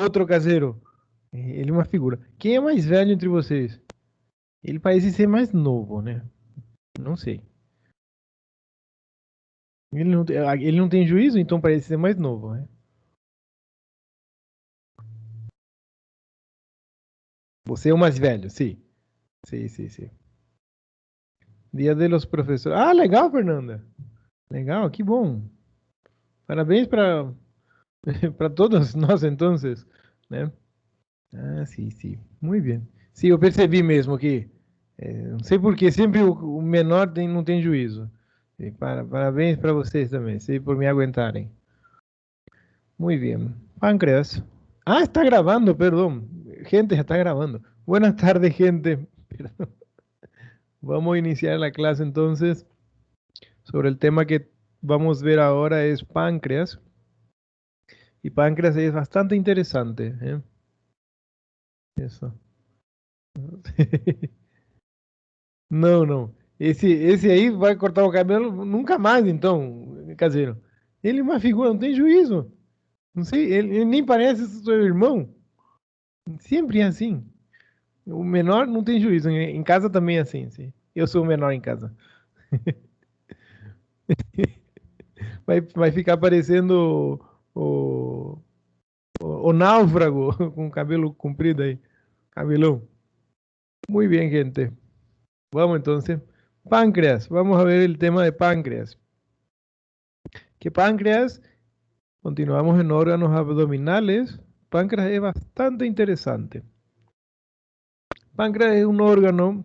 outro caseiro. Ele é uma figura. Quem é mais velho entre vocês? Ele parece ser mais novo, né? Não sei. Ele não tem juízo, então parece ser mais novo, né? Você é o mais velho, sim. Sim, sim, sim. Dia de los professores. Ah, legal, Fernanda. Legal, que bom. Parabéns para para todos nós, então, né? Ah, sim, sim. Muito bem. Sim, eu percebi mesmo que não sei por que sempre o menor não tem juízo. E parabéns para vocês também, sim, por me aguentarem. Muito bem. Páncreas. Ah, está grabando, perdón. Gente, está grabando. Buenas tardes, gente. Perdón. Vamos a iniciar la clase entonces sobre el tema que vamos a ver ahora es páncreas. Y páncreas es bastante interesante, ¿eh? Eso. Não, não. Esse aí vai cortar o cabelo nunca mais, então, caseiro. Ele é uma figura, não tem juízo. Não sei, ele nem parece seu irmão. Sempre é assim. O menor não tem juízo. Em casa também é assim, sim. Eu sou o menor em casa. Vai ficar parecendo o náufrago com o cabelo comprido aí. Cabelão. Muy bien, gente. Vamos entonces. Páncreas. Vamos a ver el tema de páncreas. Que páncreas, continuamos en órganos abdominales. Páncreas es bastante interesante. Páncreas es un órgano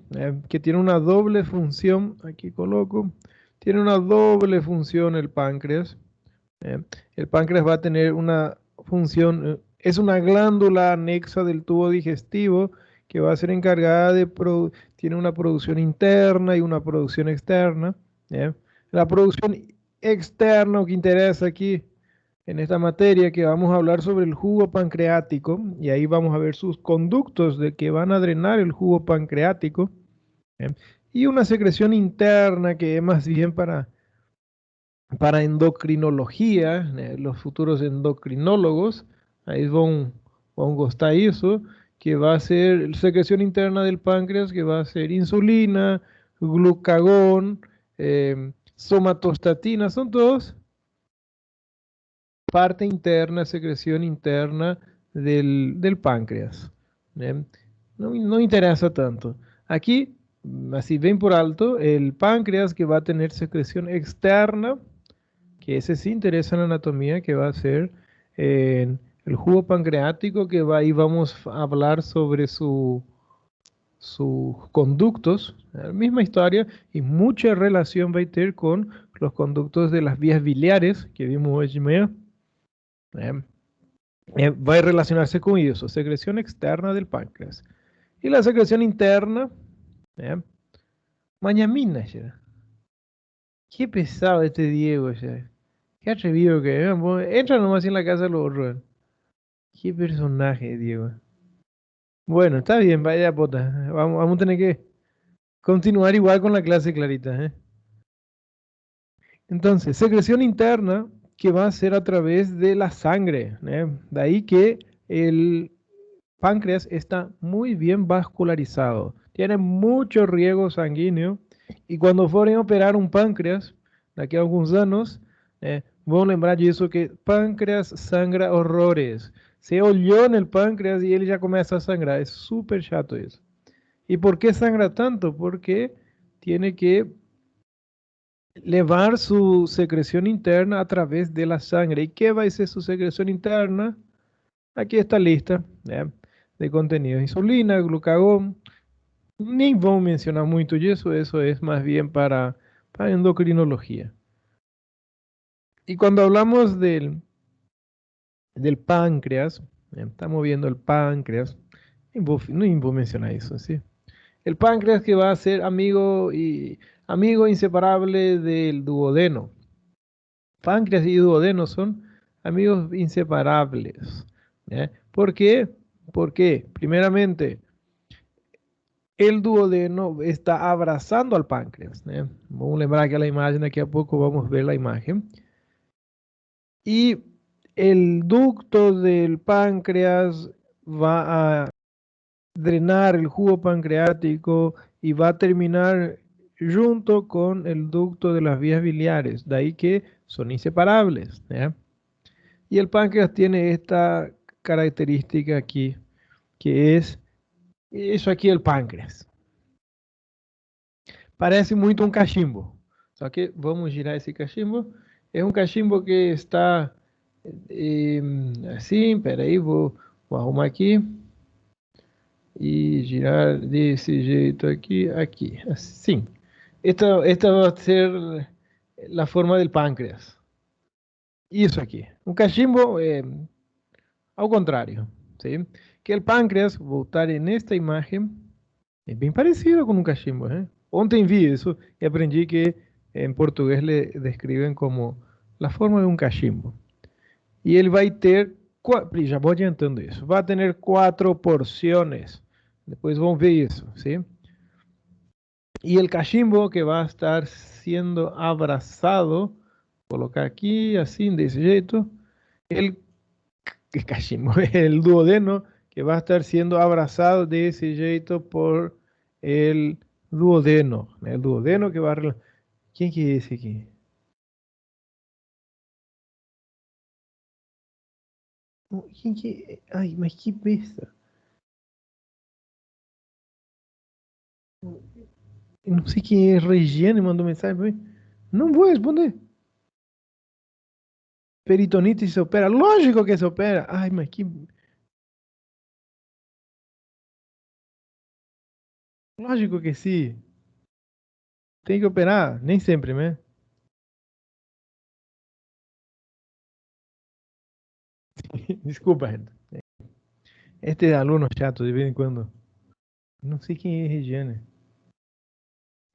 que tiene una doble función. Aquí coloco. Tiene una doble función el páncreas. eh. El páncreas va a tener una función, es una glándula anexa del tubo digestivo que va a ser encargada tiene una producción interna y una producción externa. ¿Eh? La producción externa, lo que interesa aquí en esta materia, que vamos a hablar sobre el jugo pancreático, y ahí vamos a ver sus conductos de que van a drenar el jugo pancreático. ¿Eh? Y una secreción interna que es más bien para endocrinología, los futuros endocrinólogos, ahí van gostar eso, que va a ser secreción interna del páncreas, que va a ser insulina, glucagón, somatostatina, son todos parte interna, secreción interna del páncreas. ¿Eh? No interesa tanto. Aquí, así ven por alto, el páncreas que va a tener secreción externa, que ese sí interesa en anatomía, que va a ser el jugo pancreático, que va, ahí vamos a hablar sobre sus conductos, la misma historia, y mucha relación va a tener con los conductos de las vías biliares que vimos hoy. Eh, va a relacionarse con eso, secreción externa del páncreas. Y la secreción interna, eh, mañamina, ya. Qué pesado este Diego, ya. Qué atrevido que es. Entra nomás en la casa de los horrores. Qué personaje, Diego. Bueno, está bien, vaya pota. Vamos a tener que continuar igual con la clase, Clarita. Entonces, secreción interna que va a ser a través de la sangre. De ahí que el páncreas está muy bien vascularizado. Tiene mucho riego sanguíneo. Y cuando fueren a operar un páncreas, de aquí a algunos años, vão lembrar disso que páncreas sangra horrores. Se olhou en el páncreas y él ya comienza a sangrar. Es súper chato eso. ¿Y por qué sangra tanto? Porque tiene que levar su secreción interna a través de la sangre. ¿Y qué va a ser su secreción interna? Aquí está lista de contenidos. Insulina, glucagón. Ni vamos a mencionar mucho eso es más bien para endocrinología. Y cuando hablamos del páncreas, estamos viendo el páncreas, no voy a mencionar eso, ¿sí? El páncreas que va a ser amigo inseparable del duodeno. Páncreas y duodeno son amigos inseparables. ¿Por qué? Porque, primeramente, el duodeno está abrazando al páncreas. Vamos a lembrar que la imagen, aquí a poco vamos a ver la imagen. Y el ducto del páncreas va a drenar el jugo pancreático y va a terminar junto con el ducto de las vías biliares, de ahí que son inseparables, ¿ya? Y el páncreas tiene esta característica aquí, que es eso aquí el páncreas. Parece muito um cachimbo. Só que vamos girar esse cachimbo. É um cachimbo que está assim, peraí, vou arrumar aqui e girar desse jeito aqui, aqui, assim. Esta va a ser la forma del páncreas. Isso aqui. Um cachimbo ao contrário, ¿sí? Que el páncreas, voltar nesta imagem, é bem parecido com um cachimbo, ¿eh? Ontem vi isso e aprendi que em português le descrevem como a forma de um cachimbo. E ele vai ter, já vou adiantando isso, vai ter 4 porções. Depois vão ver isso, ¿sí? Y el cachimbo que va a estar siendo abrazado, colocar aquí así de ese jeito, el cachimbo, el duodeno que va a estar siendo abrazado de ese jeito por el duodeno que va a... ¿Quién que es ese aquí? ¿Quién que... Ay, mas que besta. Não sei quem é, Regiane mandou mensagem para mim. Não vou responder. Peritonitis se opera. Lógico que se opera. Ai, mas que... Lógico que sim. Tem que operar. Nem sempre, né? Desculpa, gente. Este aluno chato de vez em quando. Não sei quem é Regiane.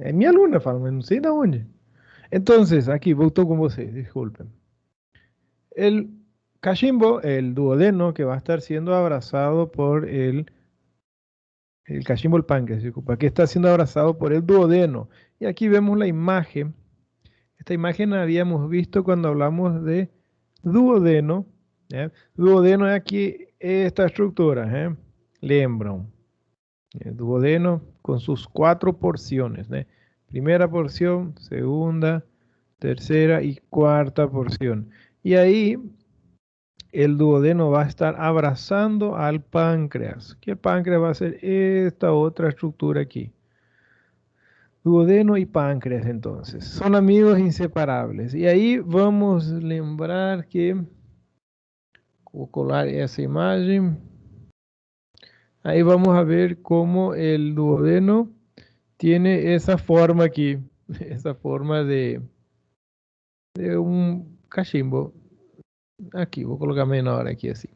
É minha aluna, fala, mas não sei de onde. Então, aqui, voltou com vocês, disculpen. El cachimbo, el duodeno, que va a estar siendo abrazado por el cachimbo, el páncreas, disculpa, que está siendo abrazado por el duodeno. Y aquí vemos la imagen. Esta imagen la habíamos visto cuando hablamos de duodeno. ¿Ya? Duodeno es aquí esta estructura, ¿eh? Lembram. El duodeno con sus 4 porciones, ¿eh? Primera porción, segunda, tercera y cuarta porción. Y ahí el duodeno va a estar abrazando al páncreas, que el páncreas va a ser esta otra estructura aquí. Duodeno y páncreas entonces son amigos inseparables. Y ahí vamos a lembrar que, voy a colar esa imagen, ahí vamos a ver cómo el duodeno tiene esa forma aquí, esa forma de un cachimbo. Aquí, voy a colocar menor aquí así.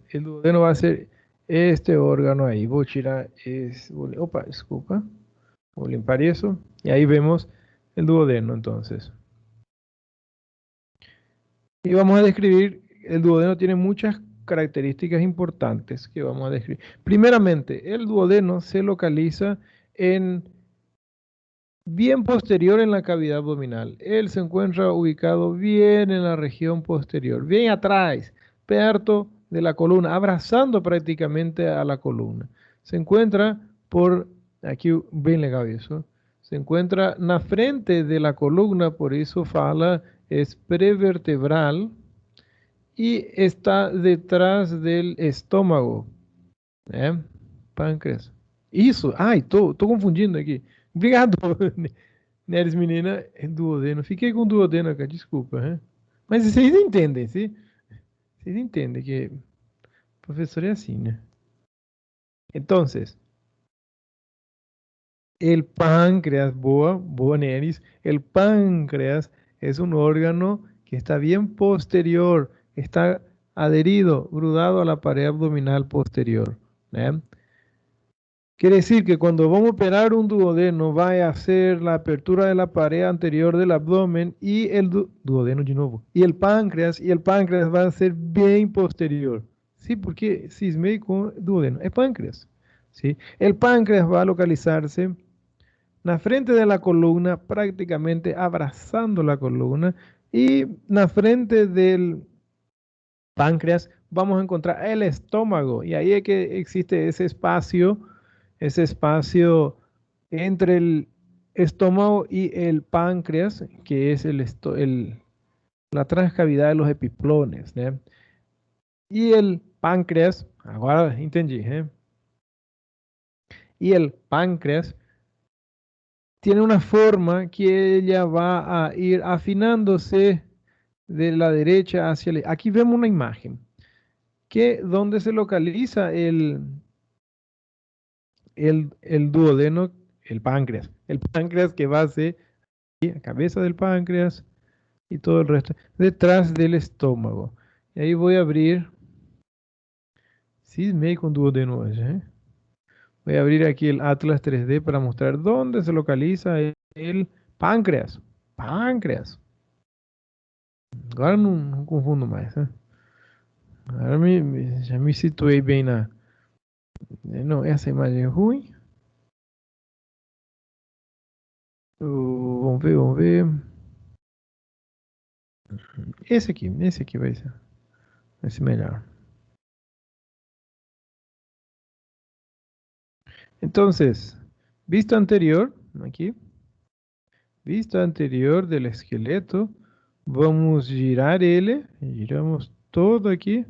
El duodeno va a ser este órgano ahí. Voy a tirar, opa, disculpa. Voy a limpiar eso. Y ahí vemos el duodeno entonces. Y vamos a describir, el duodeno tiene muchas características importantes que vamos a describir. Primeramente, el duodeno se localiza bien posterior en la cavidad abdominal. Él se encuentra ubicado bien en la región posterior, bien atrás, perto de la columna, abrazando prácticamente a la columna. Se encuentra por, aquí bien legal eso, se encuentra en la frente de la columna, por eso fala, es prevertebral y está detrás del estómago. Páncreas. Isso, ai, tô confundindo aqui. Obrigado, Neres menina, é duodeno. Fiquei com duodeno, cara, desculpa. Hein? Mas vocês entendem, sim? Vocês entendem que professor é assim, né? Então, el páncreas, boa Neres, el páncreas es un órgano que está bien posterior, está adherido, grudado a la pared abdominal posterior. Quiere decir que cuando vamos a operar un duodeno, va a hacer la apertura de la pared anterior del abdomen y el duodeno de nuevo, y el páncreas va a ser bien posterior. Sí, porque cismei con duodeno, es páncreas. ¿Sí? El páncreas va a localizarse en la frente de la columna, prácticamente abrazando la columna, Y en la frente del páncreas vamos a encontrar el estómago. Y ahí es que existe ese espacio entre el estómago y el páncreas, que es la transcavidad de los epiplones, ¿né? Y el páncreas, ahora entendí, ¿eh? Y el páncreas tiene una forma que ella va a ir afinándose de la derecha hacia la... Aquí vemos una imagen que donde se localiza el duodeno, el páncreas. El páncreas que va a ser la cabeza del páncreas y todo el resto, detrás del estómago. Y ahí voy a abrir, sí, me con duodeno, ¿eh? Voy a abrir aquí el Atlas 3D para mostrar dónde se localiza el páncreas. Páncreas. Agora não confundo mais, né? Agora já me situei bem na... Não, essa imagem é ruim. Vamos ver, vamos ver. Esse aqui vai ser melhor. Entonces, vista anterior, aquí, vista anterior del esqueleto, vamos girar ele, giramos todo aqui,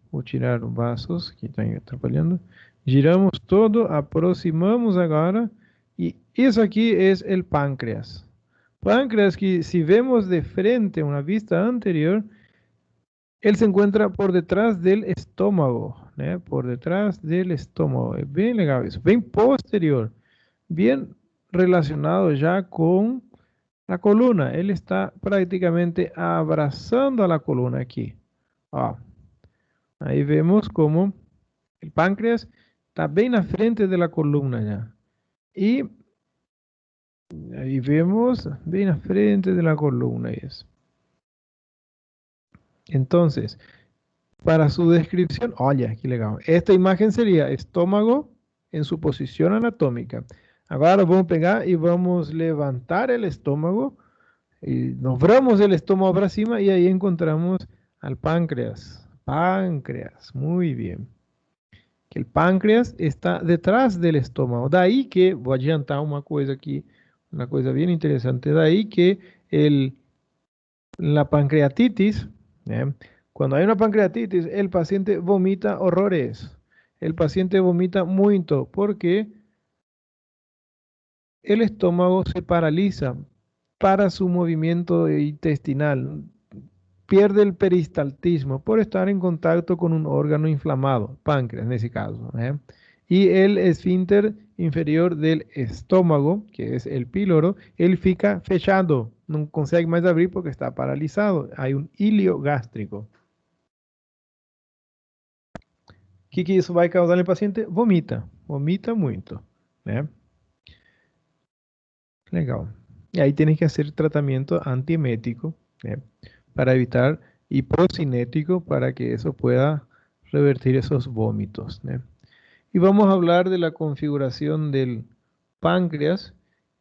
vou tirar os vasos que estão atrapalhando, giramos todo, aproximamos agora, e isso aqui é o pâncreas. Páncreas que si vemos de frente una vista anterior, él se encuentra por detrás del estómago, ¿né? Por detrás del estómago. Es bien legal eso, bien posterior, bien relacionado ya con la columna. Él está prácticamente abrazando a la columna aquí. Ah, ahí vemos como el páncreas está bien a frente de la columna ya. Y ahí vemos bien a frente de la columna. Eso. Entonces, para su descripción, oye, qué legal. Esta imagen sería estómago en su posición anatómica. Ahora vamos a pegar y vamos a levantar el estómago. Y nos vamos el estómago para cima y ahí encontramos al páncreas. Páncreas, muy bien. Que el páncreas está detrás del estómago. De ahí que, voy a adiantar una cosa aquí, una cosa bien interesante. De ahí que la pancreatitis, ¿eh? Cuando hay una pancreatitis, el paciente vomita horrores. El paciente vomita mucho porque el estómago se paraliza para su movimiento intestinal. Pierde el peristaltismo por estar en contacto con un órgano inflamado, páncreas en ese caso, ¿eh? Y el esfínter inferior del estómago, que es el píloro, él fica fechado, no consegue más abrir porque está paralizado. Hay un hilio gástrico. Que isso vai causar no paciente? Vomita. Vomita muito, né? Legal. E aí tem que fazer tratamento antiemético, né? Para evitar hipocinético, para que eso pueda revertir esos vómitos, né? Y vamos a hablar de la configuración del páncreas,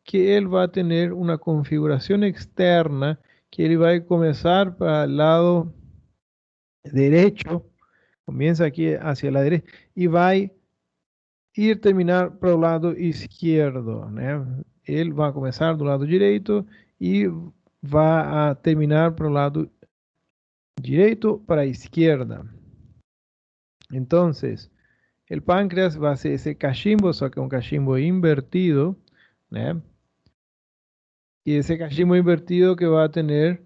que él va a tener una configuración externa, que él va a comenzar para el lado derecho, comienza aquí hacia la derecha, y va a ir terminar para el lado izquierdo, ¿no? Él va a comenzar do lado direito y va a terminar para el lado direito para la izquierda. Entonces, el páncreas va a ser ese cachimbo, só que un cachimbo invertido, ¿no? Y ese cachimbo invertido que va a tener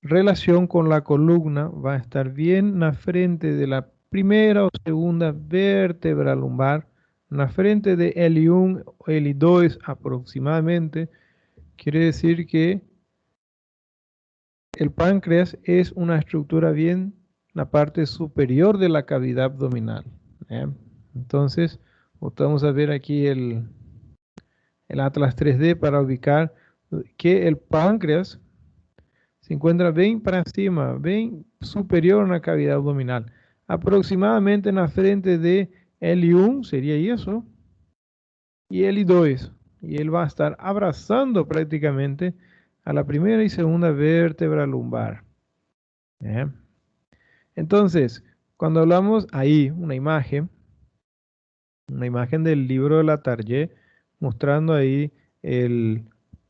relación con la columna, va a estar bien en la frente de la primera o segunda vértebra lumbar, en la frente de L1 o L2 aproximadamente. Quiere decir que el páncreas es una estructura bien en la parte superior de la cavidad abdominal, ¿eh? Entonces, vamos a ver aquí el Atlas 3D para ubicar que el páncreas se encuentra bien para encima, bien superior a la cavidad abdominal. Aproximadamente en la frente de L1 sería eso, y L2. Y él va a estar abrazando prácticamente a la primera y segunda vértebra lumbar. ¿Eh? Entonces, cuando hablamos ahí, una imagen del libro de la Target, mostrando ahí el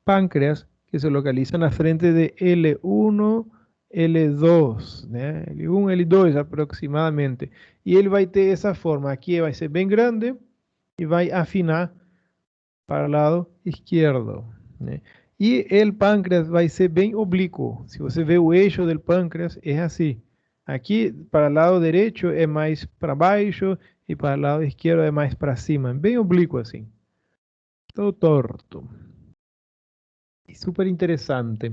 páncreas que se localiza en la frente de L1, L2, ¿eh? L1, L2 aproximadamente. Y él va a tener esa forma, aquí va a ser bien grande y va a afinar para el lado izquierdo, ¿eh? Y el páncreas va a ser bien oblicuo. Si você ve o eixo del páncreas, es así. Aquí, para el lado derecho, es más para abajo y para el lado izquierdo es más para cima. Bien oblicuo así. Todo torto. Y súper interesante.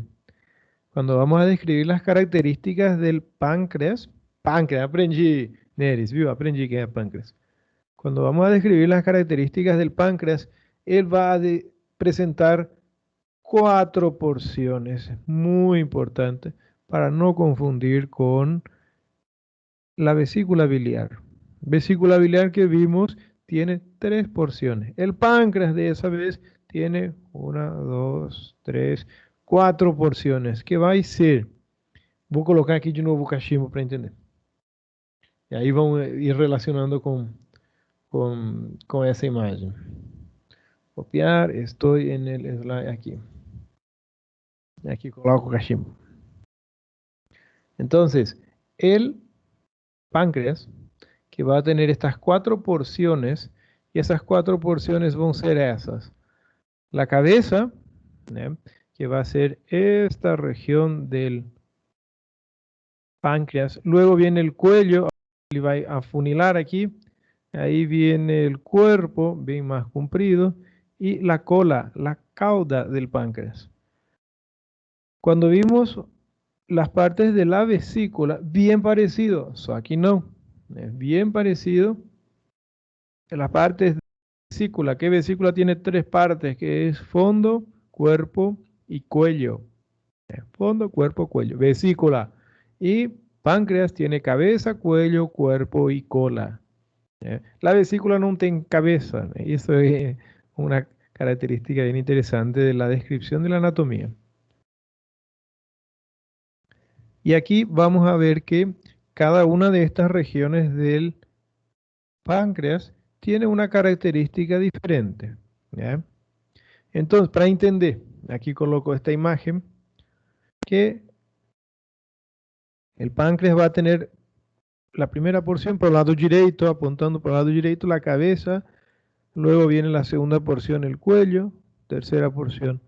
Cuando vamos a describir las características del páncreas, aprendí, Neris, viu? Aprendí que es páncreas. Cuando vamos a describir las características del páncreas, él va a presentar 4 porciones, muy importante, para no confundir con la vesícula biliar. Vesícula biliar que vimos tiene 3 porciones. El páncreas de esa vez tiene 1, 2, 3, 4 porciones. ¿Qué va a ser? Voy a colocar aquí de nuevo o cachimbo para entender. Y ahí vamos a ir relacionando con esa imagen. Copiar, estoy en el slide aquí. Aquí coloco cachimbo. Entonces, el páncreas, que va a tener estas 4 porciones, y esas 4 porciones van a ser esas. La cabeza, ¿eh? Que va a ser esta región del páncreas. Luego viene el cuello, y va a funilar aquí. Ahí viene el cuerpo, bien más comprido, y la cola, la cauda del páncreas. Cuando vimos las partes de la vesícula, bien parecido, aquí no, es bien parecido. En las partes de la vesícula, ¿qué vesícula tiene 3 partes? Que es fondo, cuerpo y cuello. Fondo, cuerpo, cuello. Vesícula. Y páncreas tiene cabeza, cuello, cuerpo y cola. La vesícula no tiene cabeza. Y eso es una característica bien interesante de la descripción de la anatomía. Y aquí vamos a ver que cada una de estas regiones del páncreas tiene una característica diferente. ¿Ya? Entonces, para entender, aquí coloco esta imagen, que el páncreas va a tener la primera porción por el lado derecho, apuntando por el lado derecho la cabeza, luego viene la segunda porción el cuello, tercera porción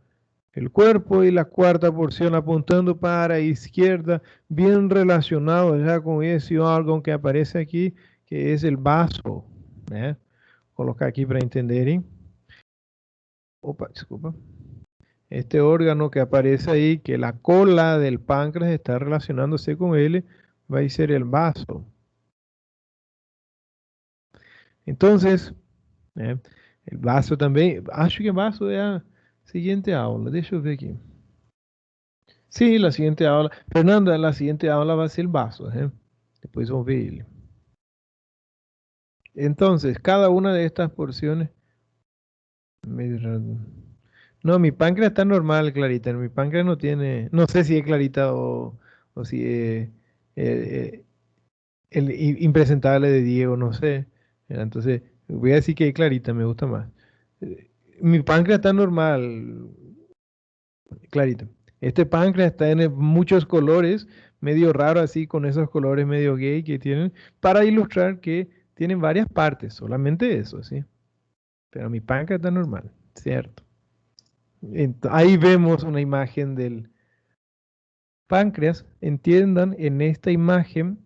el cuerpo y la cuarta porción apuntando para la izquierda, bien relacionado ya con ese órgano que aparece aquí, que es el vaso. ¿Eh? Colocar aquí para entender. ¿Eh? Opa, disculpa. Este órgano que aparece ahí, que la cola del páncreas está relacionándose con él, va a ser el vaso. Entonces, el vaso también, acho que el vaso es la siguiente aula. Deixa eu ver aquí. Sí, la siguiente aula. Fernanda, la siguiente aula va a ser el vaso. Después vamos a ver. Entonces, cada una de estas porciones. No, mi páncreas está normal, Clarita. Mi páncreas no tiene. No sé si es Clarita o si es el impresentable de Diego, no sé. Entonces, voy a decir que es Clarita, me gusta más. Mi páncreas está normal, Clarita. Este páncreas está en muchos colores, medio raro así, con esos colores medio gay que tienen, para ilustrar que tienen varias partes, solamente eso, ¿sí? Pero mi páncreas está normal, ¿cierto? Ahí vemos una imagen del páncreas. Entiendan, en esta imagen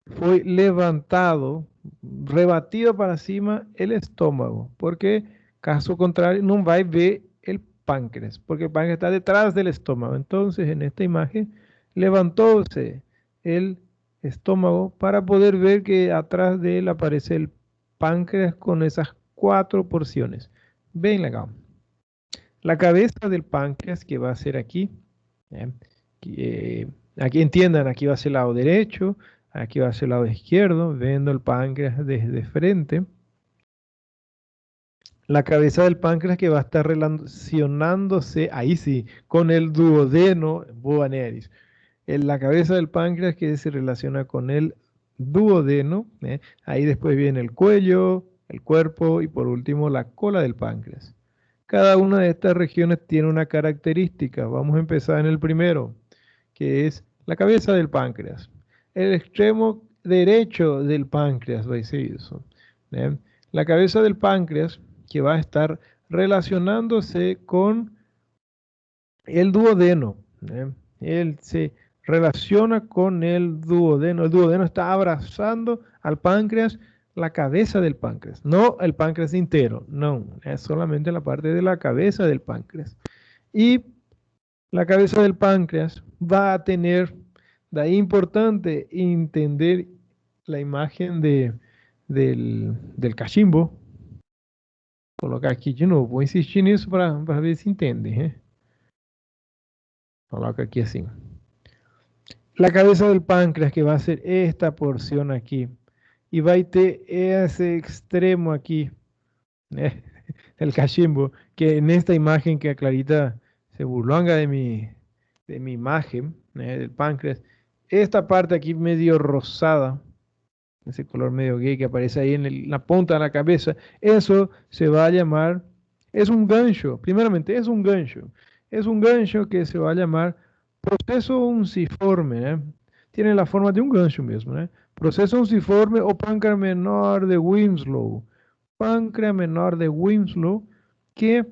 fue levantado, rebatido para cima el estómago, porque caso contrario no va a ver el páncreas, porque el páncreas está detrás del estómago. Entonces, en esta imagen, levantóse el estómago para poder ver que atrás de él aparece el páncreas con esas 4 porciones. Ven acá. La cabeza del páncreas que va a ser aquí, ¿eh? Aquí entiendan, aquí va a ser el lado derecho, aquí va a ser el lado izquierdo, viendo el páncreas desde frente. La cabeza del páncreas que va a estar relacionándose, ahí sí, con el duodeno, Boa Neris. La cabeza del páncreas que se relaciona con el duodeno. Ahí después viene el cuello, el cuerpo y por último la cola del páncreas. Cada una de estas regiones tiene una característica. Vamos a empezar en el primero, que es la cabeza del páncreas. El extremo derecho del páncreas va a ser eso. ¿Eh? La cabeza del páncreas que va a estar relacionándose con el duodeno. Él se relaciona con el duodeno. El duodeno está abrazando al páncreas, la cabeza del páncreas, no el páncreas entero, no, es solamente la parte de la cabeza del páncreas. Y la cabeza del páncreas va a tener, de ahí importante entender la imagen del cachimbo. Colocar aqui de novo, vou insistir nisso para ver se entende. Coloca aquí así. La cabeza del páncreas que va a ser esta porción aquí. Y va a tener ese extremo aquí, el cachimbo, que en esta imagen que a Clarita se burlonga de mi imagen, del páncreas. Esta parte aquí medio rosada, ese color medio gay que aparece ahí en la punta de la cabeza, eso se va a llamar, es un gancho, primeramente es un gancho. Es un gancho que se va a llamar proceso unciforme, tiene la forma de un gancho mismo, proceso unciforme o páncreas menor de Winslow. Páncreas menor de Winslow que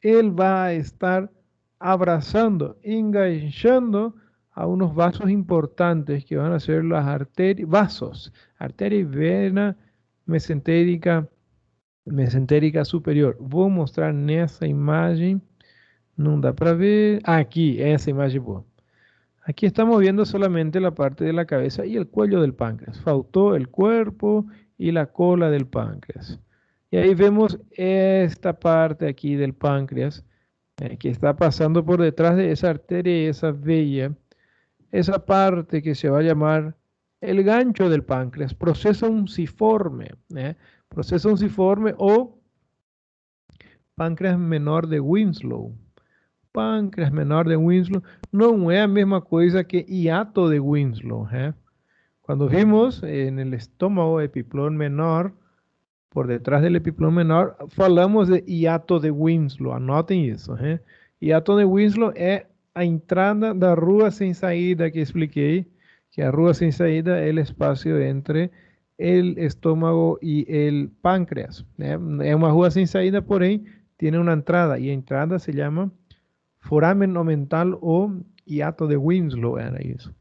él va a estar abrazando, enganchando a unos vasos importantes que van a ser las arterias, vasos, arteria y vena mesentérica, mesentérica superior. Vou mostrar nessa imagem, não dá para ver, aquí, esa imagen boa. Aquí estamos viendo solamente la parte de la cabeza y el cuello del páncreas. Faltó el cuerpo y la cola del páncreas. Y ahí vemos esta parte aquí del páncreas que está pasando por detrás de esa arteria y esa vena, esa parte que se va a llamar el gancho del páncreas, proceso unciforme, proceso unciforme o páncreas menor de Winslow. Páncreas menor de Winslow não é a mesma coisa que hiato de Winslow. Cuando vimos en el estómago epiplón menor, por detrás del epiplón menor, falamos de hiato de Winslow. Anotem isso. Hiato de Winslow é a entrada da rua sem saída que expliquei, que a rua sem saída é o espaço entre el estómago y el páncreas. Es una rua sin salida, porém, tiene una entrada y entrada se llama foramen omental o hiato de Winslow, era isso.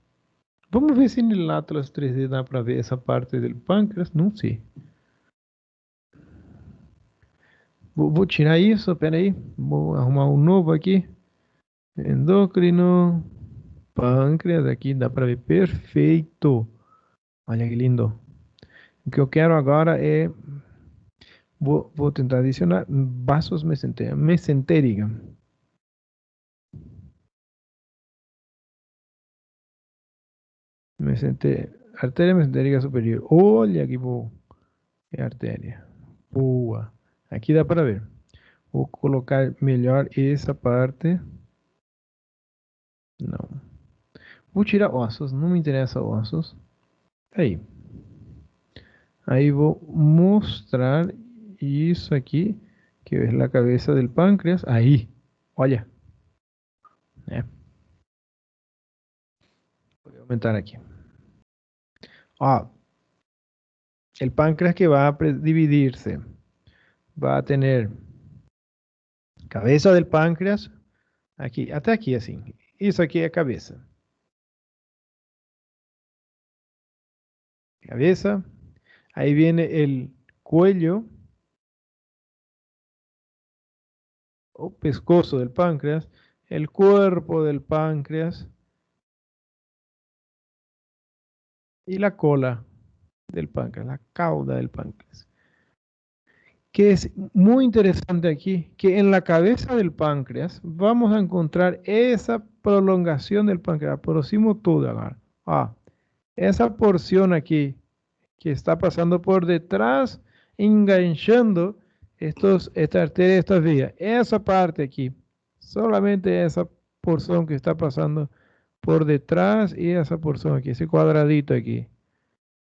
Vamos ver se no Atlas 3D dá para ver essa parte do pâncreas. Não sei. Vou tirar isso, peraí. Vou arrumar um novo aqui. Endócrino. Pâncreas, aqui dá para ver perfeito. Olha que lindo. O que eu quero agora é... Vou tentar adicionar vasos mesentérica. Arteria mesentérica superior. Olha que boa. É artéria. Boa. Aqui dá para ver. Vou colocar melhor essa parte. Não. Vou tirar ossos. Não me interessa ossos. Aí. Aí vou mostrar isso aqui, que é a cabeça do pâncreas. Aí. Olha. Vou aumentar aqui. El páncreas que va a dividirse va a tener cabeza del páncreas, aquí, hasta aquí así. Eso aquí es cabeza. Cabeza. Ahí viene el cuello o pescozo del páncreas, el cuerpo del páncreas y la cola del páncreas, la cauda del páncreas. Que es muy interesante aquí, que en la cabeza del páncreas vamos a encontrar esa prolongación del páncreas, próximo todo acá. Esa porción aquí que está pasando por detrás, enganchando esta arteria, estas vías, esa parte aquí, solamente esa porción que está pasando por detrás y esa porción aquí, ese cuadradito aquí.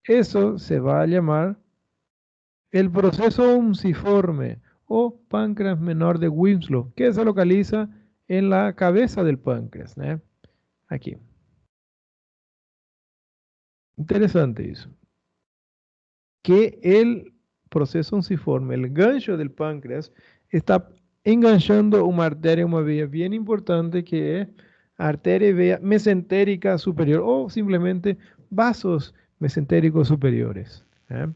Eso se va a llamar el proceso unciforme o páncreas menor de Winslow, que se localiza en la cabeza del páncreas, ¿eh? Aquí. Interesante eso. Que el proceso unciforme, el gancho del páncreas, está enganchando una arteria, una vía bien importante que es arteria y vía mesentérica superior o simplemente vasos mesentéricos superiores. ¿Eh?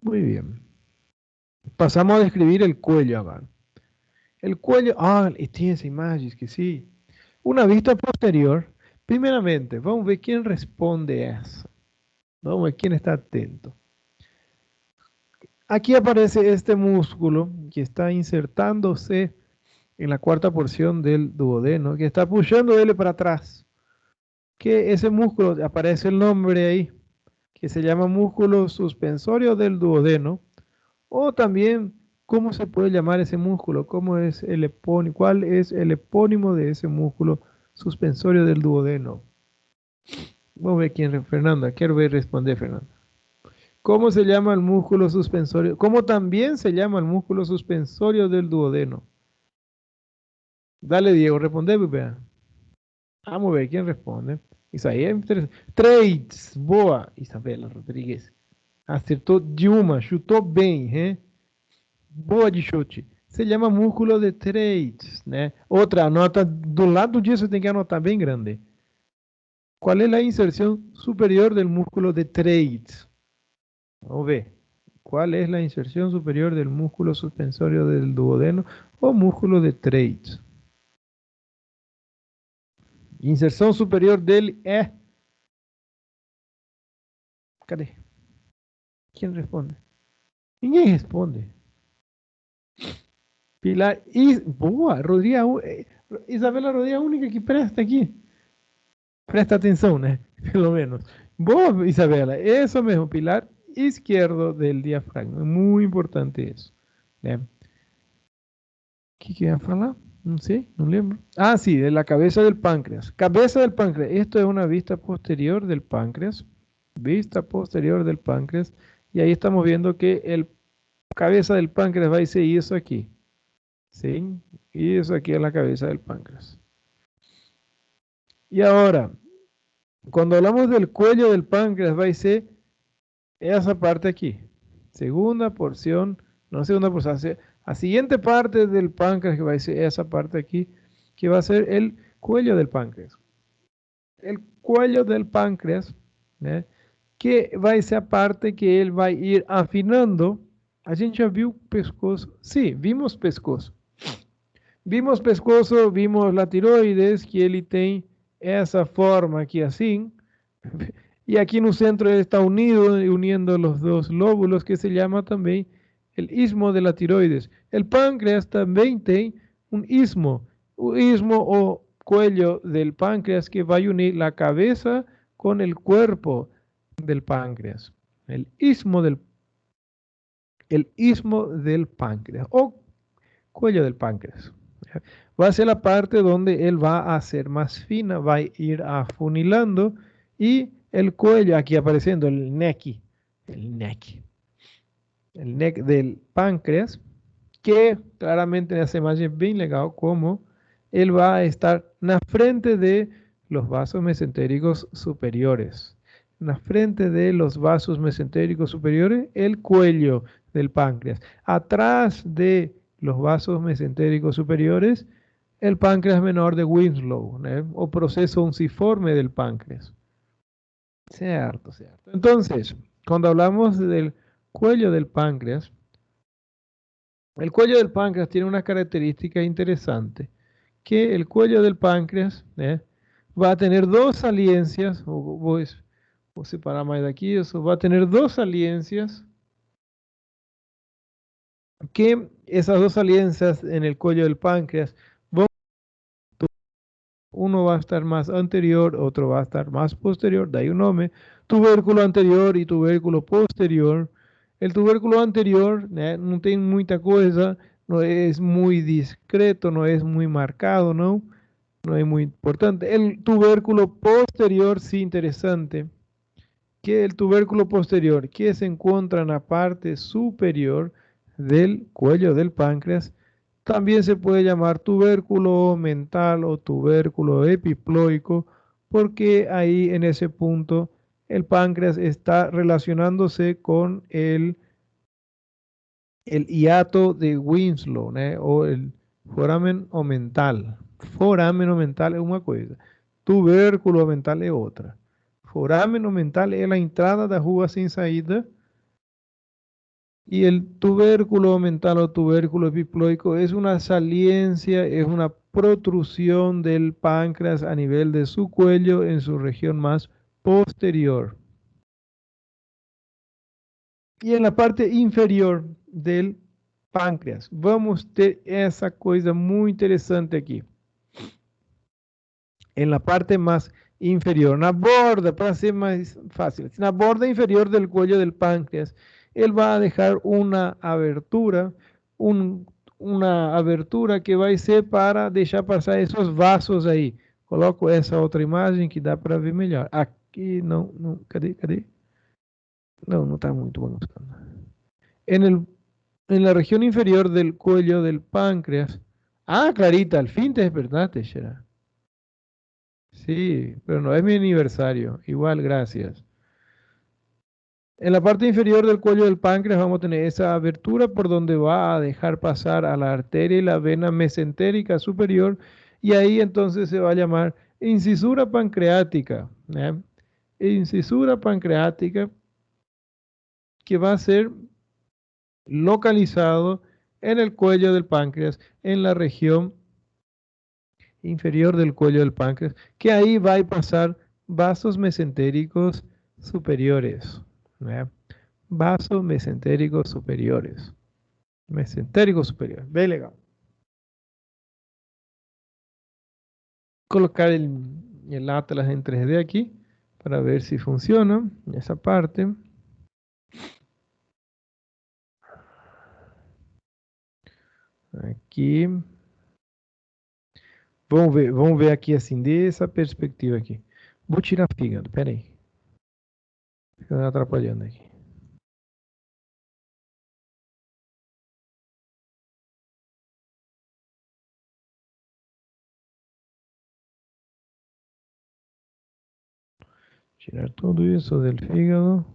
Muy bien. Pasamos a describir el cuello ahora. El cuello, tiene esa imagen, que sí. Una vista posterior. Primeramente, vamos a ver quién responde a eso. Vamos a ver quién está atento. Aquí aparece este músculo que está insertándose en la cuarta porción del duodeno, que está pushando él para atrás. Que ese músculo, aparece el nombre ahí, que se llama músculo suspensorio del duodeno, o también, ¿cómo se puede llamar ese músculo? ¿Cómo es el epónimo? ¿Cuál es el epónimo de ese músculo suspensorio del duodeno? Vamos a ver quién, Fernanda. Quiero ver responder, Fernanda. ¿Cómo se llama el músculo suspensorio? ¿Cómo también se llama el músculo suspensorio del duodeno? Dale, Diego, responde, vea. Vamos a ver quién responde. Isaías, trades, boa. Isabela Rodrigues. Acertou de uma, chutou bem, hein? Boa de chute. Se llama músculo de trades, né? Outra, anota do lado disso, tem que anotar bem grande. ¿Cuál es la inserción superior del músculo de trades? Vamos a ver. ¿Cuál es la inserción superior del músculo suspensorio del duodeno o músculo de trades? Inserción superior del ¿Cadê? ¿Quién responde? Ninguém responde. Pilar boa, Rodrigo, Isabela Rodríguez, a única que presta aqui. Presta atenção, né? Pelo menos. Boa, Isabela, eso mesmo, pilar izquierdo del diafragma. Muy importante eso. ¿Né? ¿Qué quería falar? No sé, no lembro. Ah, sí, de la cabeza del páncreas. Cabeza del páncreas. Esto es una vista posterior del páncreas. Vista posterior del páncreas. Y ahí estamos viendo que el cabeza del páncreas va a ser eso aquí. ¿Sí? Y eso aquí es la cabeza del páncreas. Y ahora, cuando hablamos del cuello del páncreas, va a ser esa parte aquí. Segunda porción, no segunda porción, la siguiente parte del páncreas que va a ser esa parte aquí, que va a ser el cuello del páncreas. El cuello del páncreas, ¿eh? Que vai ser a parte que ele vai ir afinando. A gente já viu pescoço? Sim, vimos pescoço. Vimos pescoço, vimos la tiroides, que ele tem essa forma aqui assim. Y aquí en un centro está unido, uniendo los dos lóbulos, que se llama también el istmo de la tiroides. El páncreas también tiene un istmo o cuello del páncreas que va a unir la cabeza con el cuerpo del páncreas. El istmo del páncreas o cuello del páncreas. Va a ser la parte donde él va a ser más fina, va a ir afunilando y el cuello aquí apareciendo, el neck del páncreas, que claramente en esa imagen bien legal como él va a estar en la frente de los vasos mesentéricos superiores. En la frente de los vasos mesentéricos superiores, el cuello del páncreas. Atrás de los vasos mesentéricos superiores, el páncreas menor de Winslow, o proceso unciforme del páncreas. Cierto, cierto. Entonces, cuando hablamos del cuello del páncreas, el cuello del páncreas tiene una característica interesante, que el cuello del páncreas va a tener dos saliencias, voy a separar más de aquí, eso va a tener dos saliencias, que esas dos saliencias en el cuello del páncreas, uno va a estar más anterior, otro va a estar más posterior, de ahí un nombre, tubérculo anterior y tubérculo posterior. El tubérculo anterior, né, não tem muita coisa, não é muy discreto, no es muy marcado, ¿no? No es muy importante. El tubérculo posterior, sí, interesante. Que el tubérculo posterior, que se encuentra en la parte superior del cuello del páncreas, también se puede llamar tubérculo mental o tubérculo epiploico, porque ahí en ese punto el páncreas está relacionándose con el hiato de Winslow, ¿no? O el foramen omental. Foramen omental es una cosa, tubérculo mental es otra. Foramen omental es la entrada da rua sin saída y el tubérculo mental o tubérculo epiploico es una saliencia, es una protrusión del páncreas a nivel de su cuello en su región más posterior. Y en la parte inferior del páncreas, vamos a ter essa coisa muy interesante aquí. En la parte más inferior, na borda, para ser más fácil, na borda inferior del cuello del páncreas, él va a dejar una abertura, una abertura que vai ser para deixar passar esses vasos aí. Coloco essa outra imagem que dá para ver melhor. Aqui, não, não, cadê? Não, não está muito bom. En en la región inferior del cuello del páncreas. Ah, Clarita, al fin te despertaste, Shera. Sí, pero no es mi aniversario. Igual, gracias. En la parte inferior del cuello del páncreas vamos a tener esa abertura por donde va a dejar pasar a la arteria y la vena mesentérica superior y ahí entonces se va a llamar incisura pancreática. ¿Eh? Incisura pancreática que va a ser localizado en el cuello del páncreas, en la región inferior del cuello del páncreas, que ahí va a pasar vasos mesentéricos superiores. ¿Eh? Vasos mesentéricos superiores. Mesentéricos superiores. Bem legal. Colocar el Atlas en 3D aquí para ver si funciona esa parte. Aqui. Vamos ver aqui assim, dessa perspectiva aqui. Vou tirar fígado, pera aí. Fica atrapalhando aqui. Tirar tudo isso do fígado.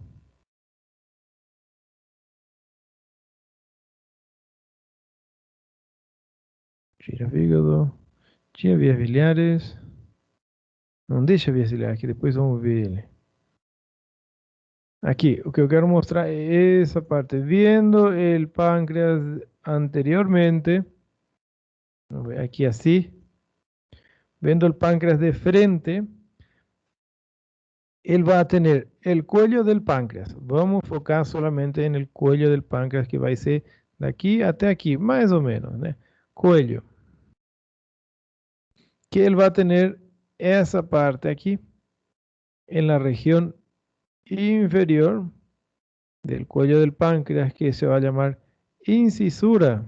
Tira fígado. Tinha vias biliares. Não deixa vias biliares, que depois vamos ver ele. Aquí, o que eu quero mostrar é essa parte. Viendo el páncreas anteriormente, aquí así, viendo el páncreas de frente, él va a tener el cuello del páncreas. Vamos a enfocar solamente en el cuello del páncreas, que va a ser de aquí hasta aquí, más o menos, ¿no? Cuello. Que él va a tener esa parte aquí, en la región inferior del cuello del páncreas, que se va a llamar incisura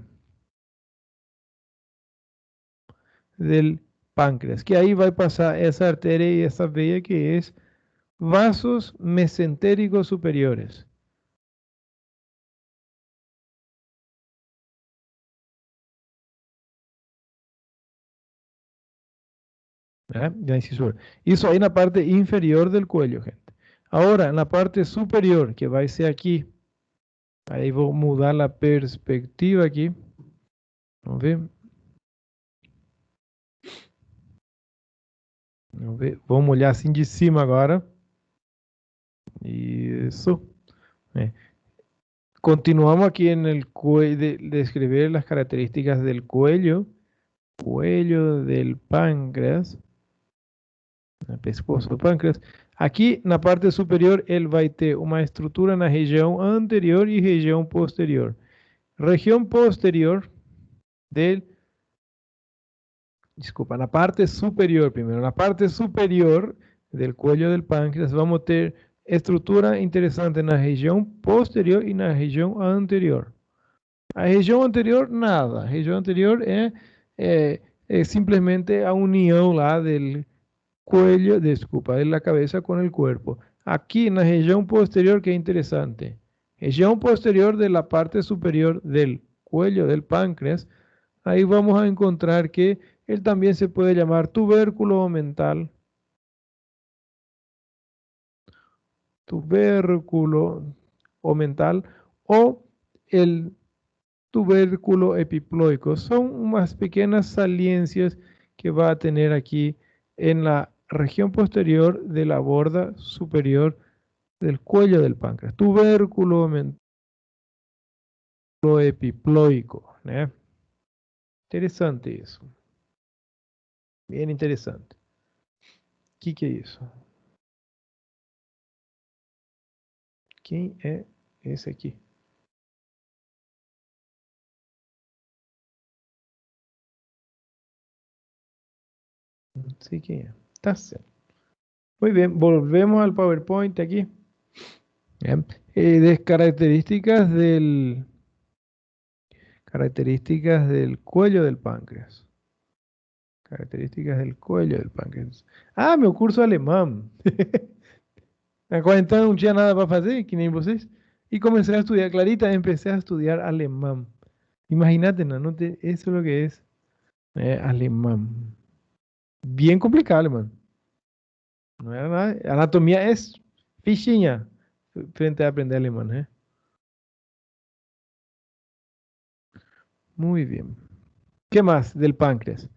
del páncreas, que ahí va a pasar esa arteria y esa vía que es vasos mesentéricos superiores. ¿Ya? La incisura. Eso ahí en la parte inferior del cuello, gente. Ahora, en la parte superior, que va a ser aquí, ahí voy a mudar la perspectiva aquí. Vamos ver. Vamos olhar assim de cima agora. Isso. Continuamos aquí en el cuello, de escribir las características del cuello del páncreas, el pescoço do páncreas. Aqui na parte superior ele vai ter uma estrutura na região anterior e região posterior. Região posterior del, desculpa, na parte superior primeiro, na parte superior del cuello del páncreas vamos a ter estrutura interesante na região posterior e na região anterior. A região anterior, nada. A região anterior é simplesmente a união lá del cuello, desculpa, de la cabeza con el cuerpo. Aquí en la región posterior, que interesante. Región posterior de la parte superior del cuello del páncreas, ahí vamos a encontrar que él también se puede llamar tubérculo omental, tubérculo omental o el tubérculo epiploico. Son unas pequeñas saliencias que va a tener aquí en la región posterior de la borda superior del cuello del páncreas. Tubérculo omental epiploico, ¿eh? Interesante eso. Bien interesante. ¿Qué es eso? ¿Quién es ese aquí? Sí, ¿quién es? Está certo. Muy bien, volvemos al PowerPoint aquí. Bien. De características del cuello del páncreas. Características del cuello del páncreas. Ah, meu curso alemán. Na quarentena não tinha nada para fazer, que nem vocês. Y comencé a estudiar, Clarita, empecé a estudiar alemán. Imagínate, ¿no? Eso es lo que es alemán. Bien complicado, alemán. No era nada. Anatomía es fichinha frente a aprender alemán, ¿eh? Muy bien. ¿Qué más del páncreas?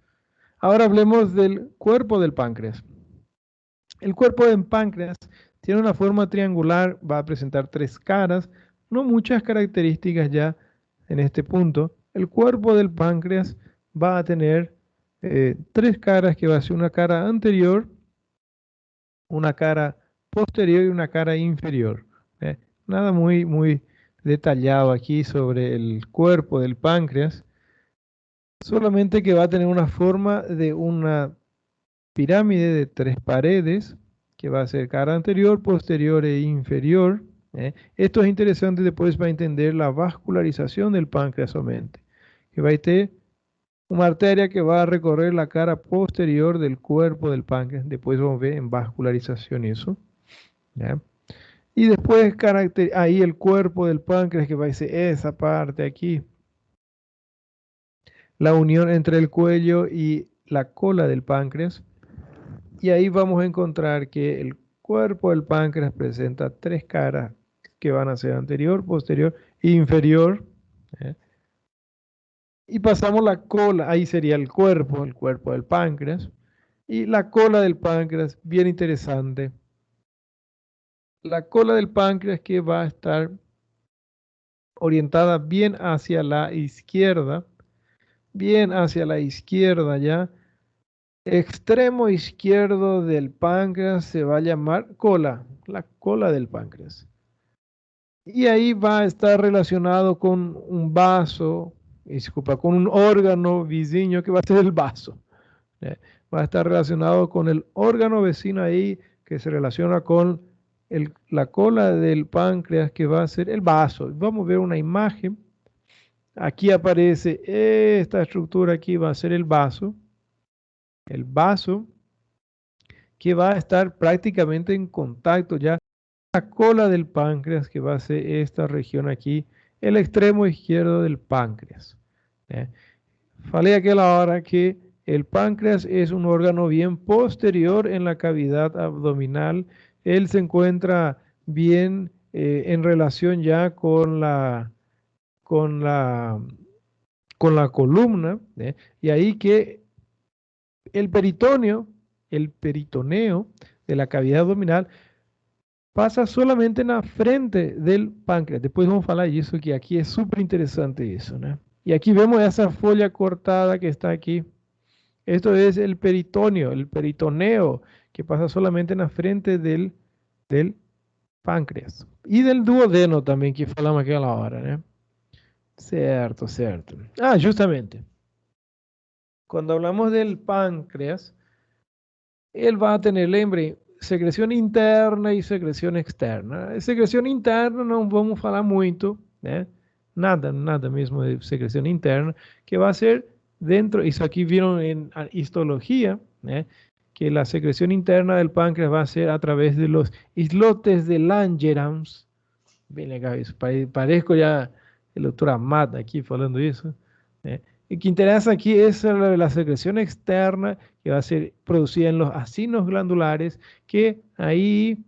Ahora hablemos del cuerpo del páncreas. El cuerpo del páncreas tiene una forma triangular, va a presentar tres caras, no muchas características ya en este punto. El cuerpo del páncreas va a tener tres caras, que va a ser una cara anterior, una cara posterior y una cara inferior. Nada muy detallado aquí sobre el cuerpo del páncreas, solamente que va a tener una forma de una pirámide de tres paredes, que va a ser cara anterior, posterior e inferior. Esto es interesante después para entender la vascularización del páncreas somente, que va a tener una arteria que va a recorrer la cara posterior del cuerpo del páncreas. Después vamos a ver en vascularización eso. ¿Ya? Y después ahí el cuerpo del páncreas, que va a ser esa parte aquí, la unión entre el cuello y la cola del páncreas. Y ahí vamos a encontrar que el cuerpo del páncreas presenta tres caras que van a ser anterior, posterior e inferior. ¿Eh? Y pasamos la cola, ahí sería el cuerpo del páncreas. Y la cola del páncreas, bien interesante. La cola del páncreas que va a estar orientada bien hacia la izquierda ya. Extremo izquierdo del páncreas se va a llamar cola, la cola del páncreas. Y ahí va a estar relacionado con un vaso, disculpa, con un órgano vecino que va a ser el vaso. Va a estar relacionado con el órgano vecino ahí que se relaciona con la cola del páncreas, que va a ser el vaso. Vamos a ver una imagen. Aquí aparece esta estructura, aquí va a ser el vaso. El vaso que va a estar prácticamente en contacto ya con la cola del páncreas, que va a ser esta región aquí, el extremo izquierdo del páncreas. Falei aquella hora que el páncreas es un órgano bien posterior en la cavidad abdominal. Él se encuentra bien en relación ya con la, con la columna, y ahí que el peritoneo de la cavidad abdominal pasa solamente en la frente del páncreas. Después vamos a hablar de eso, que aquí es súper interesante eso, ¿no? Y aquí vemos esa folla cortada que está aquí. Esto es el peritoneo, que pasa solamente en la frente del páncreas. Y del duodeno también, que falamos aquella hora, ¿no? Cierto, cierto. Ah, justamente. Cuando hablamos del páncreas, él va a tener, lembre, secreção interna e secreção externa. A secreção interna não vamos falar muito, né? Nada mesmo de secreção interna, que vai ser dentro, isso aqui viram em histologia, né? Que la secreción interna del páncreas va a ser a través de los islotes de Langerhans. Bem legal isso. Parezco já el doctor Amat aqui falando isso. ¿Eh? Y que interesa aquí es la secreción externa que va a ser producida en los acinos glandulares, que ahí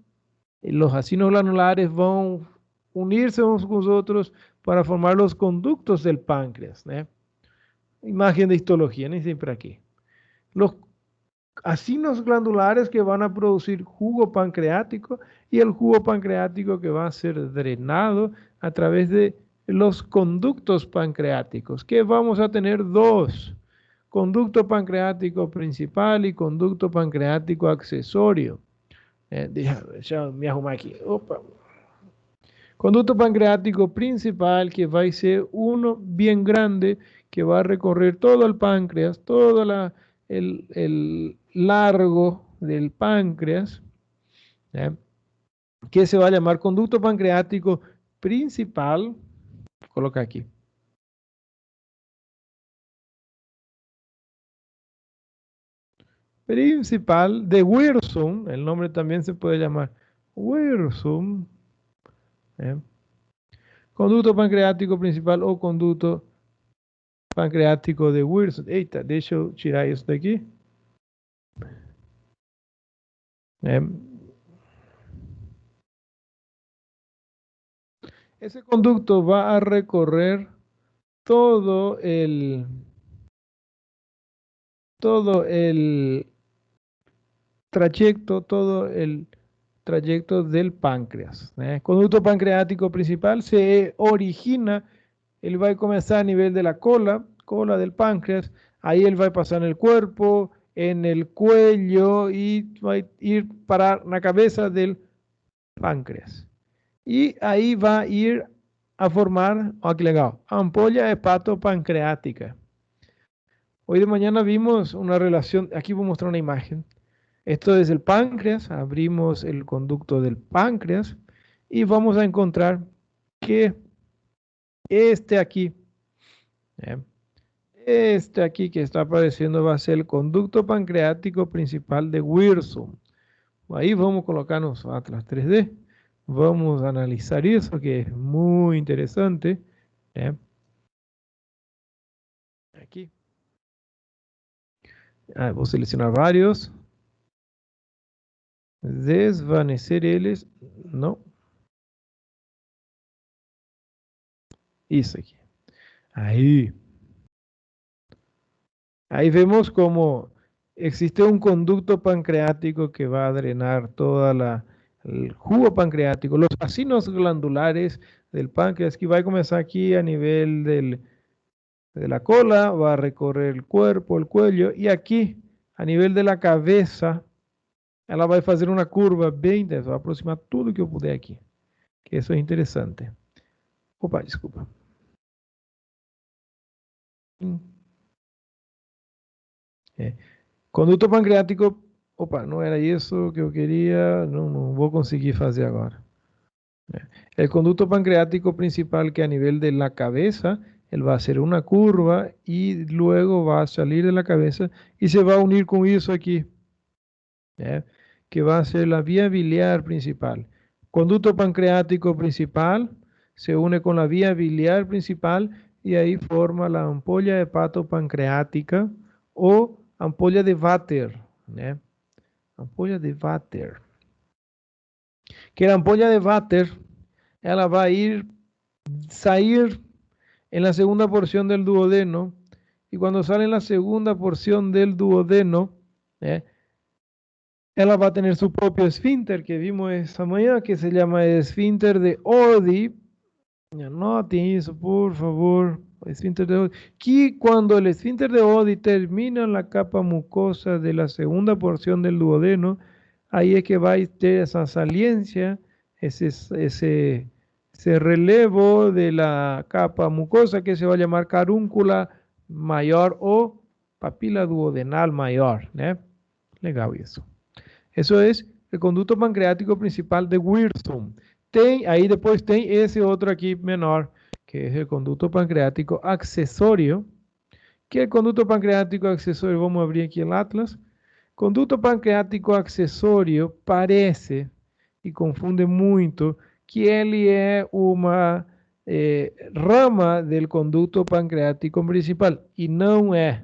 los acinos glandulares van a unirse unos con los otros para formar los conductos del páncreas. ¿Eh? Imagen de histología, ni siempre aquí. Los acinos glandulares que van a producir jugo pancreático y el jugo pancreático que va a ser drenado a través de los conductos pancreáticos, que vamos a tener dos: conducto pancreático principal y conducto pancreático accesorio. Déjame me arrumar aquí. Opa. Conducto pancreático principal, que va a ser uno bien grande, que va a recorrer todo el páncreas, todo el largo del páncreas, ¿eh? Que se va a llamar conducto pancreático principal. Colocar aquí. Principal de Wirsum, el nombre también se puede llamar Wirsum. ¿Eh? Conducto pancreático principal o conducto pancreático de Wirsum. Eita, deixa eu tirar isso daqui. Ese conducto va a recorrer todo el trayecto del páncreas. Conducto pancreático principal se origina, él va a comenzar a nivel de la cola del páncreas, ahí él va a pasar en el cuerpo, en el cuello y va a ir para la cabeza del páncreas. Y ahí va a ir a formar, oh, qué legal, ampolla hepatopancreática. Hoy de mañana vimos una relación, aquí voy a mostrar una imagen. Esto es el páncreas, abrimos el conducto del páncreas y vamos a encontrar que este aquí que está apareciendo va a ser el conducto pancreático principal de Wirsum. Ahí vamos a colocarnos Atlas 3D. Vamos a analizar eso, que es muy interesante. Aquí. Voy a seleccionar varios. Desvanecer eles. No. Isso aqui. Ahí. Ahí vemos como existe un conducto pancreático que va a drenar toda el jugo pancreático, los acinos glandulares del páncreas, que va a comenzar aquí a nivel de la cola, va a recorrer el cuerpo, el cuello, y aquí a nivel de la cabeza, ela vai fazer uma curva bem intensa, vai aproximar tudo que eu puder aqui, que isso é interessante. Opa, desculpa. Conduto pancreático, opa, não era isso que eu queria, não vou conseguir fazer agora. El conducto pancreático principal, que a nivel de la cabeza, él va a hacer una curva y luego va a salir de la cabeza y se va a unir con eso aquí, que va a ser la vía biliar principal. Conducto pancreático principal se une con la vía biliar principal y ahí forma la ampolla hepatopancreática o ampolla de Vater. Ampolla de Vater. Que la ampolla de Vater, ela va a salir en la segunda porción del duodeno, y cuando sale en la segunda porción del duodeno, ela va a tener su propio esfínter, que vimos esta mañana, que se llama esfínter de Oddi. Anoten eso, por favor. Esfínter de Oddi. Que cuando el esfínter de Oddi termina en la capa mucosa de la segunda porción del duodeno, ahí es que va a tener esa saliencia, ese relevo de la capa mucosa, que se va a llamar carúncula mayor o papila duodenal mayor. Legal eso. Eso es el conducto pancreático principal de Wirsum. Ahí después tem ese otro aquí menor, que es el conducto pancreático accesorio, que el conducto pancreático accesorio, vamos a abrir aquí el atlas. Conduto pancreático acessório parece, e confunde muito, que ele é uma rama do conduto pancreático principal, e não é.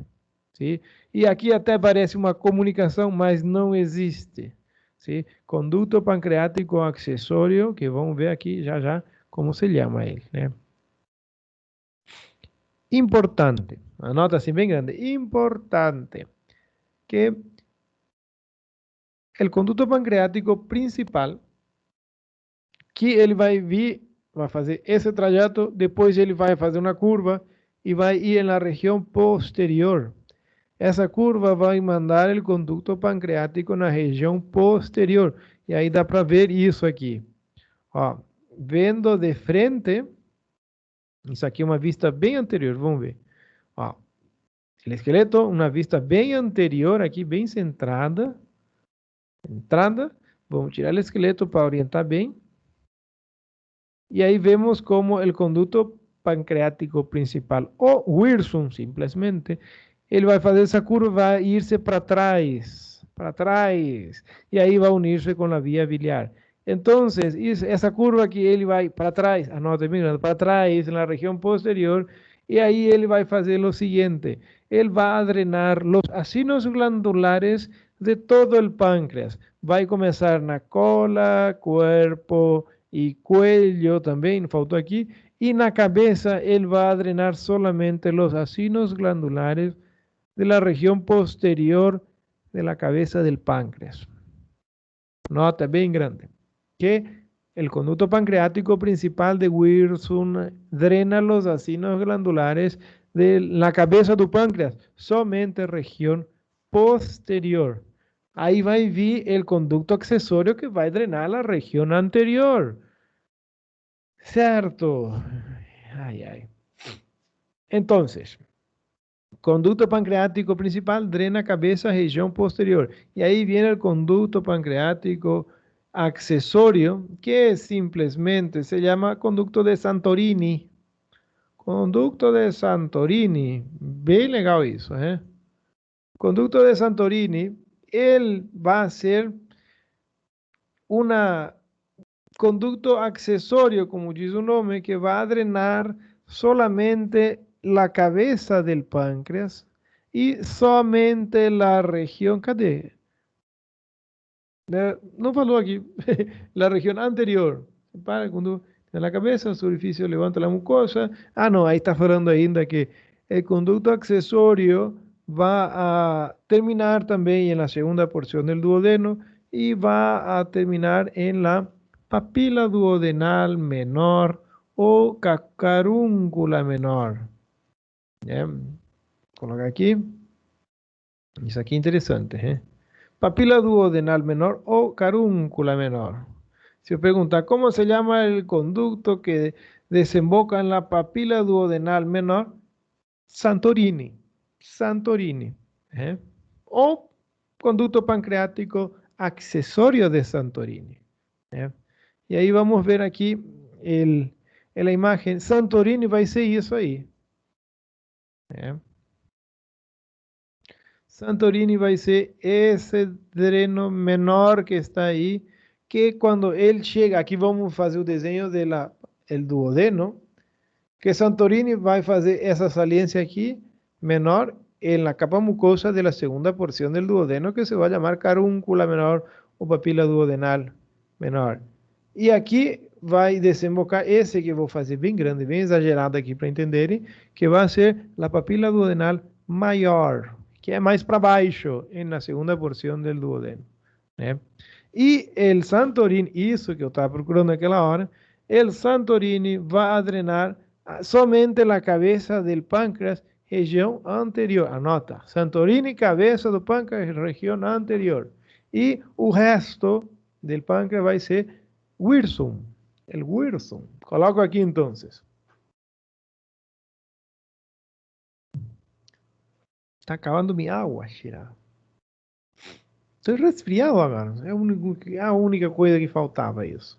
Sim? E aqui até parece uma comunicação, mas não existe. Sim? Conduto pancreático acessório, que vamos ver aqui já já como se chama ele. Né? Importante, anota assim bem grande, importante, que el conducto pancreático principal, que ele vai vir, vai fazer esse trajeto, depois ele vai fazer uma curva e vai ir na região posterior. Essa curva vai mandar o conduto pancreático na região posterior. E aí dá para ver isso aqui. Ó, vendo de frente, isso aqui é uma vista bem anterior, vamos ver. Ó, o esqueleto, uma vista bem anterior, aqui bem centrada. Entrada, vamos tirar o esqueleto para orientar bem. Y ahí vemos como el conducto pancreático principal, o Wirsum simplesmente, ele vai fazer essa curva, vai irse para trás, e aí vai unir-se com a via biliar. Então, essa curva aqui, ele vai para trás, anota bem, para trás, na região posterior, e aí ele vai fazer o seguinte, ele vai drenar os acinos glandulares de todo o pâncreas. Vai começar na cola, corpo, y cuello también, faltó aquí, y en la cabeza él va a drenar solamente los acinos glandulares de la región posterior de la cabeza del páncreas. Nota bien grande, que el conducto pancreático principal de Wirsum drena los acinos glandulares de la cabeza del páncreas, solamente región posterior. Ahí va a vir el conducto accesorio que va a drenar la región anterior. Certo. Ay, ay. Entonces, conducto pancreático principal drena cabeza, región posterior. Y ahí viene el conducto pancreático accesorio, que simplemente se llama conducto de Santorini. Conducto de Santorini. Bem legal isso, ¿eh? Conducto de Santorini, él va a ser una conducto accesorio, como dice su nombre, que va a drenar solamente la cabeza del páncreas y solamente la región, ¿cadê? No falou aquí, la región anterior. Para cuando en la cabeza, su orificio levanta la mucosa. Ah, no, ahí está falando ainda que el conducto accesorio va a terminar también en la segunda porción del duodeno y va a terminar en la papila duodenal menor o carúncula menor. Bien, coloca aquí. Isso aqui é interessante, ¿eh? Papila duodenal menor o carúncula menor. Si os pregunta, ¿cómo se llama el conducto que desemboca en la papila duodenal menor? Santorini. Santorini. ¿Eh? O conducto pancreático accesorio de Santorini. ¿Eh? Y ahí vamos a ver aquí en la imagen. Santorini va a ser eso ahí. ¿Eh? Santorini vai ser esse dreno menor que está aí, que quando ele chega, aqui vamos fazer o desenho do duodeno, que Santorini vai fazer essa saliência aqui, menor, na capa mucosa da segunda porção do duodeno, que se vai chamar carúncula menor ou papila duodenal menor. E aqui vai desembocar esse que eu vou fazer bem grande, bem exagerado aqui para entenderem, que vai ser a papila duodenal maior, que é mais para baixo, na segunda porção do duodeno. Né? E o Santorini, isso que eu estava procurando naquela hora, o Santorini vai drenar somente a cabeça do pâncreas, região anterior. Anota, Santorini, cabeça do pâncreas, região anterior. E o resto do pâncreas vai ser Wirsum, el Wirsum. Coloco aqui então. Está acabando minha água, Shira. Estoy resfriado agora. É a única coisa que faltava isso.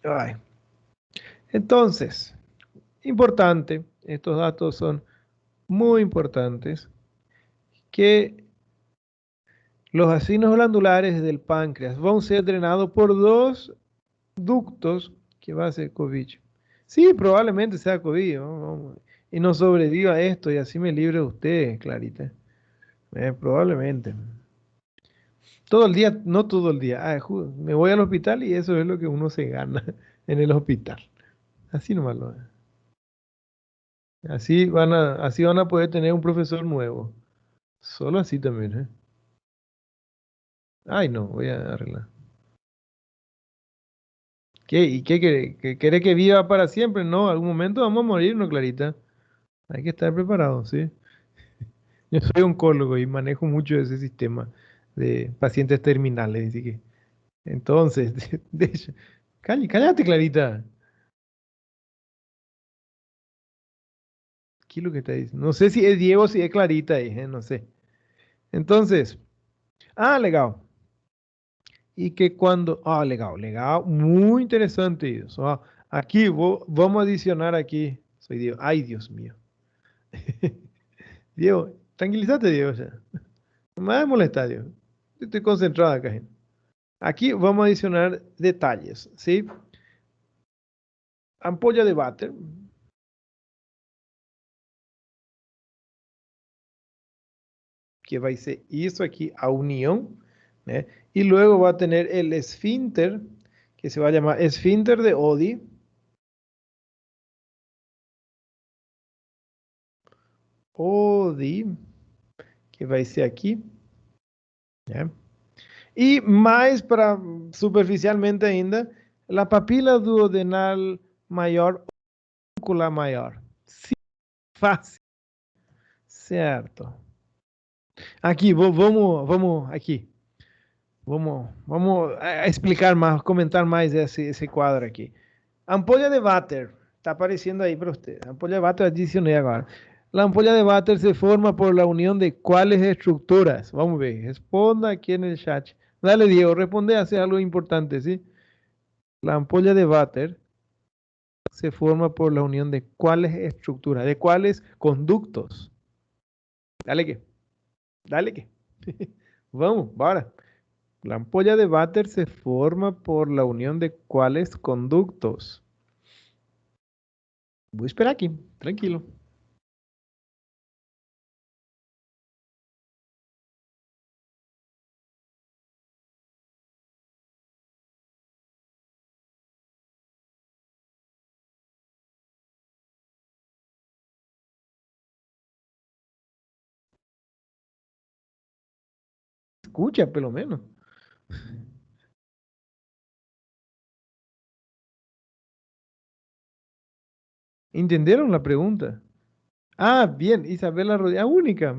Ai. Entonces, importante, estos datos son muy importantes, que los vacinos glandulares del páncreas van a ser drenados por dos ductos que va a ser COVID. Sí, probablemente sea COVID, ¿no? Y no sobreviva a esto y así me libre usted, Clarita. Probablemente. Todo el día, no todo el día. Me voy al hospital y eso es lo que uno se gana en el hospital. Así nomás lo es. Así van a poder tener un profesor nuevo. Solo así también, ¿eh? Ay, no, voy a arreglar. ¿Qué? ¿Y qué quiere? ¿Quiere que viva para siempre? No, algún momento vamos a morir, ¿no, Clarita? Hay que estar preparado, ¿sí? Yo soy oncólogo y manejo mucho ese sistema de pacientes terminales, así que... Entonces, de hecho, cállate, Clarita. ¿Qué es lo que está diciendo? No sé si es Diego o si es Clarita, no sé. Entonces, legal. Y que cuando, legal, muy interesante eso. Aquí, vamos a adicionar aquí. Soy Diego. Ay, Dios mío. Diego, tranquilízate, Diego, ya. No me vas a molestar, Diego. Estoy concentrado acá, gente. Aquí vamos a adicionar detalles, ¿sí? Ampolla de váter, que va a ser eso aquí a unión, ¿eh? Y luego va a tener el esfínter, que se va a llamar esfínter de Oddi, que va a ser aquí, ¿ya? Y más para superficialmente ainda, la papila duodenal maior, ócula maior. Sim, fácil, certo. Aqui, vamos aqui. Vamos a explicar más, comentar más ese cuadro aquí. Ampolla de váter, está apareciendo ahí para usted. Ampolla de váter adicioné ahora. La ampolla de váter se forma por la unión de cuáles estructuras. Vamos a ver, responda aquí en el chat. Dale, Diego, responde, hace algo importante, ¿sí? La ampolla de váter se forma por la unión de cuáles estructuras, de cuáles conductos. Dale que, dale que. Vamos, bora. La ampolla de váter se forma por la unión de cuáles conductos. Voy a esperar aquí, tranquilo. Escucha, pelo menos. ¿Entendieron la pregunta? Bien, Isabela Rodríguez, a única.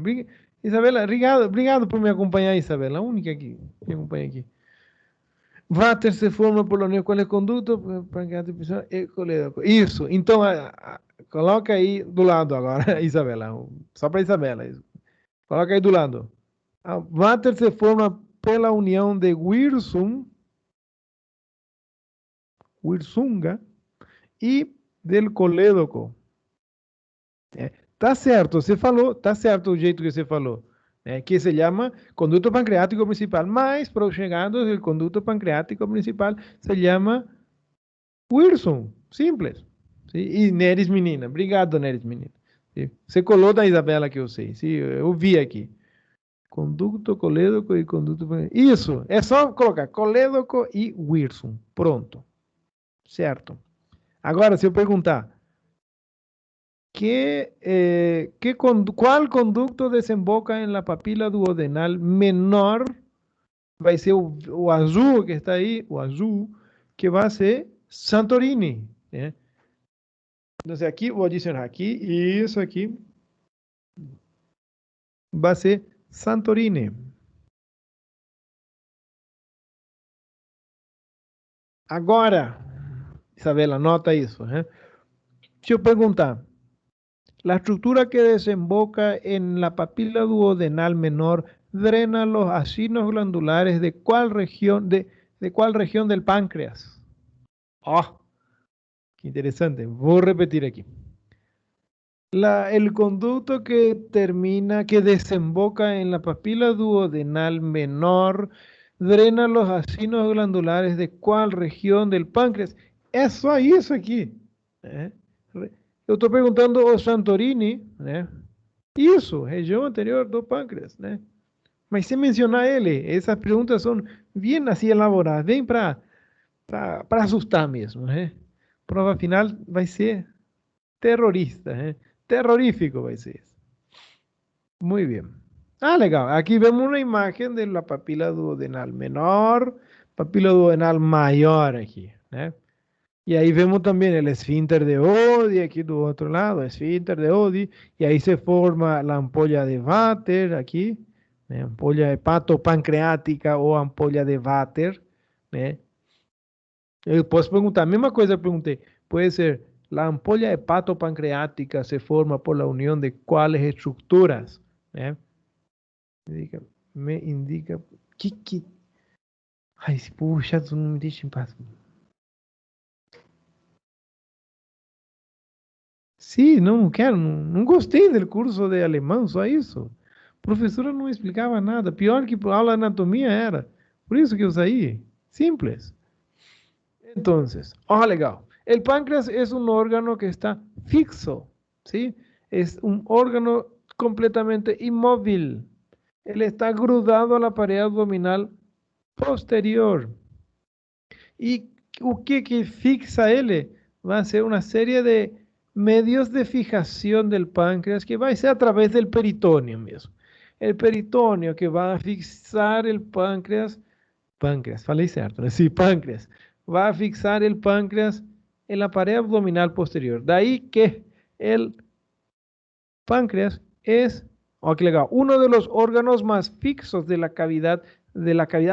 Isabela, obrigado por me acompañar, Isabela, a única que me acompaña aqui. Váter se forma por la união com o conduto, isso. Então, coloca aí do lado agora, Isabela. Só para Isabela. Isso. Coloca aí do lado. A váter se forma pela união de Wirsunga e del colédoco. Tá certo, você falou, tá certo o jeito que você falou. Que se chama conduto pancreático principal, mas prosseguindo, o conduto pancreático principal se chama Wilson, simples. ¿Sí? E Neres Menina, obrigado, Neres Menina. ¿Sí? Você colou da Isabela que eu sei, ¿sí? Eu vi aqui. Conduto colédoco e conduto pancreático. Isso, é só colocar colédoco e Wilson, pronto. Certo. Agora, se eu perguntar, ¿cuál conducto desemboca en la papila duodenal menor? Va a ser o azul que está ahí, o azul, que va a ser Santorini. Entonces aquí voy a adicionar aquí, y eso aquí va a ser Santorini. Agora, Isabela, anota isso. Deixa eu perguntar. La estructura que desemboca en la papila duodenal menor drena los acinos glandulares de cuál región del páncreas? Ah, qué interesante. Voy a repetir aquí. El conducto que desemboca en la papila duodenal menor, drena los acinos glandulares de cuál región del páncreas. Eso aí, isso aqui. Né? Eu estou perguntando ao Santorini, né? Isso, região anterior do pâncreas, né? Mas sem mencionar ele, essas perguntas são bem assim elaboradas, bem para assustar mesmo, né? Prova final vai ser terrorista, né? Terrorífico vai ser. Muy bien. Ah, legal. Aquí vemos una imagen de la papila duodenal menor, papila duodenal mayor aquí, ¿eh? Y ahí vemos también el esfínter de Oddi, aquí do otro lado, esfínter de Oddi, y ahí se forma la ampolla de Vater, aquí, ampolla hepatopancreática o ampolla de Vater, ¿eh? Eu posso perguntar, a mesma coisa eu perguntei, puede ser, la ampolla hepatopancreática se forma por la unión de cuáles estructuras, ¿eh? Me indica, que... Ai, puxa, tu não me deixa em paz. Sim, não quero, não gostei do curso de alemão, só isso. A professora não explicava nada, pior que aula de anatomia era. Por isso que eu saí. Simples. Entonces, legal. El páncreas es un órgano que está fixo, ¿sí? Es un órgano completamente inmóvil. Él está grudado a la pared abdominal posterior. ¿Y qué fixa él? Va a ser una serie de medios de fijación del páncreas que va a ser a través del peritoneo mismo. El peritoneo que va a fixar el páncreas, falei certo, ¿no? Sí, páncreas, va a fixar el páncreas en la pared abdominal posterior. De ahí que el páncreas es, qué legal, uno de los órganos más fixos de la cavidad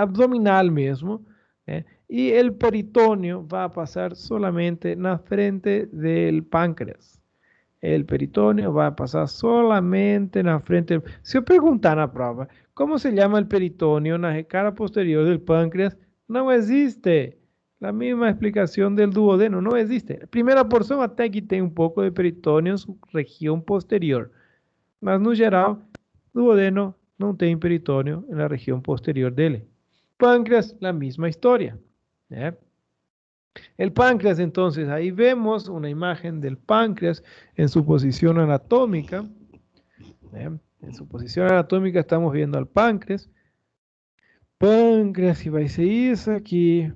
abdominal mismo, ¿eh? Y el peritoneo va a pasar solamente en la frente del páncreas. El peritoneo va a pasar solamente en la frente. Si yo preguntar en la prueba, ¿cómo se llama el peritoneo en la cara posterior del páncreas? No existe. La misma explicación del duodeno, no existe. La primera porción até aquí tiene un poco de peritoneo en su región posterior. Mas no geral, duodeno no tiene peritoneo en la región posterior dele. Páncreas, la misma historia. ¿Eh? El páncreas, entonces, ahí vemos una imagen del páncreas en su posición anatómica. En su posición anatómica estamos viendo al páncreas. Páncreas, y va a ser eso aquí.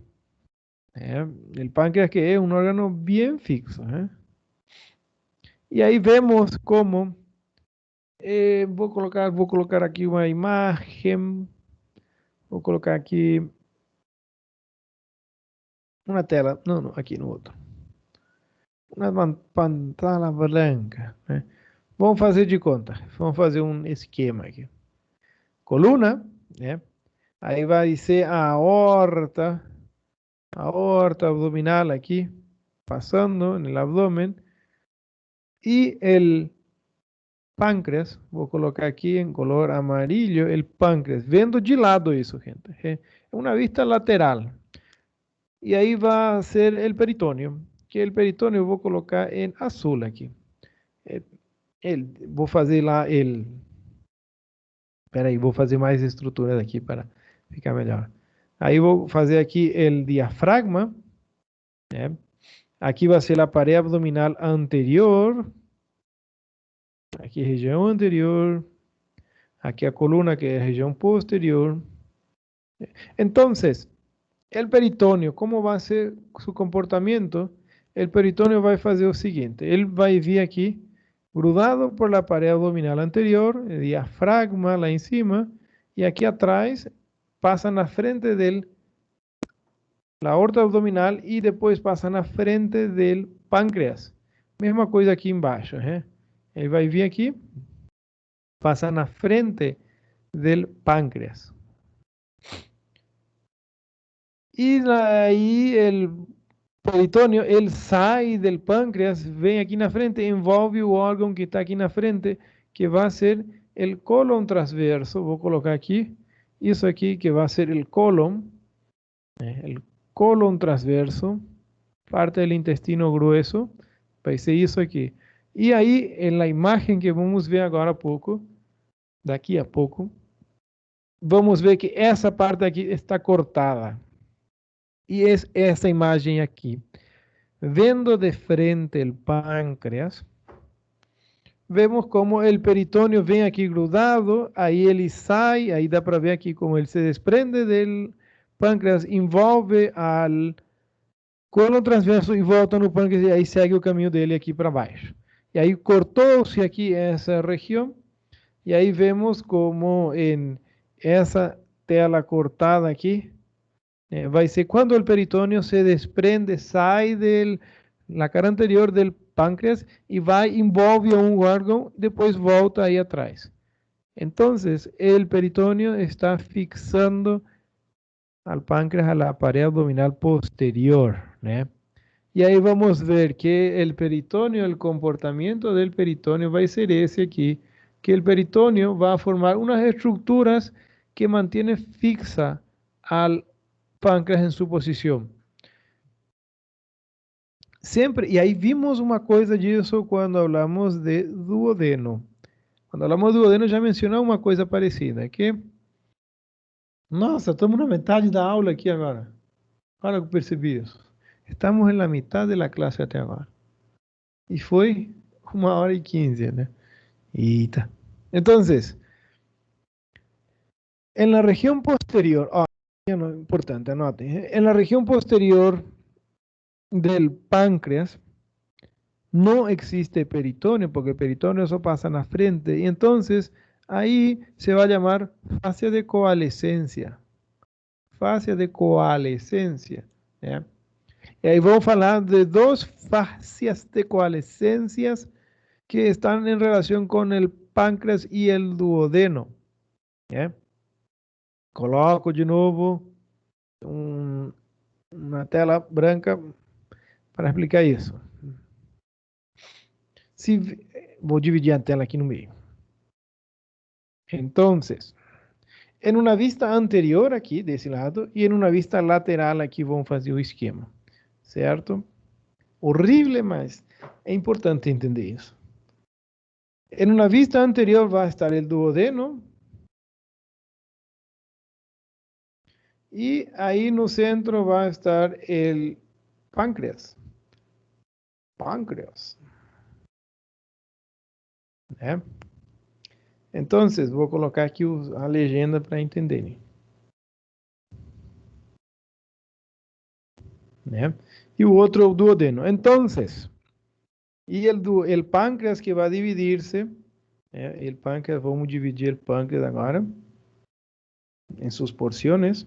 El páncreas que es un órgano bien fixo. Y ahí vemos cómo, voy a colocar aquí una imagen. Voy a colocar aquí una tela. No, aquí no otro. Uma pantalla branca. Né? Vamos fazer de conta. Vamos fazer um esquema aqui. Coluna, né? Aí vai ser a aorta abdominal aqui, passando no abdômen. E o páncreas, vou colocar aqui em color amarillo, el páncreas. Vendo de lado isso, gente. É uma vista lateral. E aí vai ser o peritônio. Que el peritônio eu vou colocar em azul aqui. Vou fazer lá Espera aí, vou fazer mais estruturas aqui para ficar melhor. Aí vou fazer aqui o diafragma. Né? Aqui vai ser a parede abdominal anterior. Aqui região anterior. Aqui a coluna, que é a região posterior. Então, o peritônio, como vai ser seu comportamento? O peritônio vai fazer o seguinte: ele vai vir aqui, grudado por la pared abdominal anterior, el diafragma lá em cima, y aquí atrás pasa na frente la aorta abdominal y después pasa na frente del páncreas. Mesma coisa aqui embaixo. Ele vai vir aqui, passa na frente del páncreas. Y aí el peritônio, ele sai del páncreas, vem aqui na frente, envolve o órgão que está aqui na frente, que vai ser el colon transverso, voy a colocar aquí, eso aquí que va a ser el colon transverso, parte del intestino grueso, vai ser isso aqui. E aí, na imagem que vamos ver agora a pouco, daqui a pouco, vamos ver que essa parte aqui está cortada. E é essa imagem aqui. Vendo de frente el páncreas, vemos como el peritônio vem aqui grudado, aí ele sai, aí dá para ver aqui como ele se desprende del pâncreas, envolve al colon transverso e volta no pâncreas, e aí segue o caminho dele aqui para baixo. E aí cortou-se aqui essa região, e aí vemos como em essa tela cortada aqui, vai ser quando o peritônio se desprende, sai da cara anterior del páncreas e vai, envolve a um órgão, depois volta aí atrás. Então, o peritônio está fixando al páncreas a la pared abdominal posterior, né? E aí vamos ver que o peritônio, o comportamento do peritônio vai ser esse aqui, que o peritônio vai formar umas estruturas que mantêm fixa al páncreas em sua posição. Sempre, e aí vimos uma coisa disso quando hablamos de duodeno. Quando hablamos de duodeno já mencionamos uma coisa parecida, que... Nossa, estamos na metade da aula aqui agora. Agora que eu percebi isso. Estamos na metade da classe até agora. E foi 1h15, né? Eita. Então, en la región posterior, importante, anoten, en la región posterior del páncreas no existe peritônio, porque el peritônio só pasa en la frente, y entonces ahí se va a llamar fascia de coalescencia. Fascia de coalescencia. ¿Ya? Y ahí vamos a hablar de dos fascias de coalescencias que están en relación con el páncreas y el duodeno. ¿Ya? Coloco de novo uma tela branca para explicar isso. Vou dividir a tela aqui no meio. Então, em uma vista anterior aqui, desse lado, e em uma vista lateral aqui, vamos fazer o esquema. Certo? Horrível, mas é importante entender isso. Em uma vista anterior vai estar o duodeno. E aí no centro vai estar o páncreas. Páncreas. Né? Então, vou colocar aqui a legenda para entenderem. Né? E o outro é o duodeno. Então, e o páncreas que vai dividir-se, o páncreas, vamos dividir o páncreas agora em suas porções,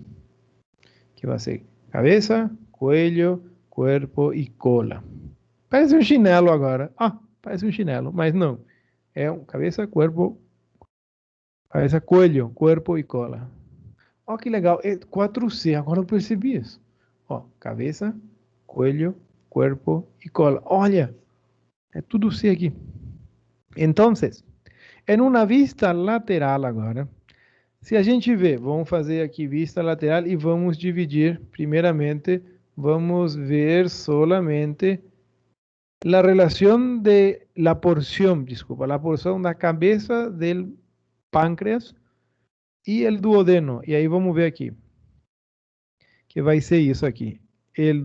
que vai ser cabeça, cuello, cuerpo e cola. Parece um chinelo agora. Parece um chinelo, mas não. É cabeça, cuerpo, cabeça, cuello, cuerpo e cola. Que legal. É 4C, agora eu percebi isso. Cabeça, cuello, cuerpo e cola. Olha, é tudo C aqui. Então, em uma vista lateral agora, se a gente vê, vamos fazer aqui vista lateral e vamos dividir, primeiramente, vamos ver solamente a relação de la porción da cabeça del páncreas e o duodeno. E aí vamos ver aqui, que vai ser isso aqui. El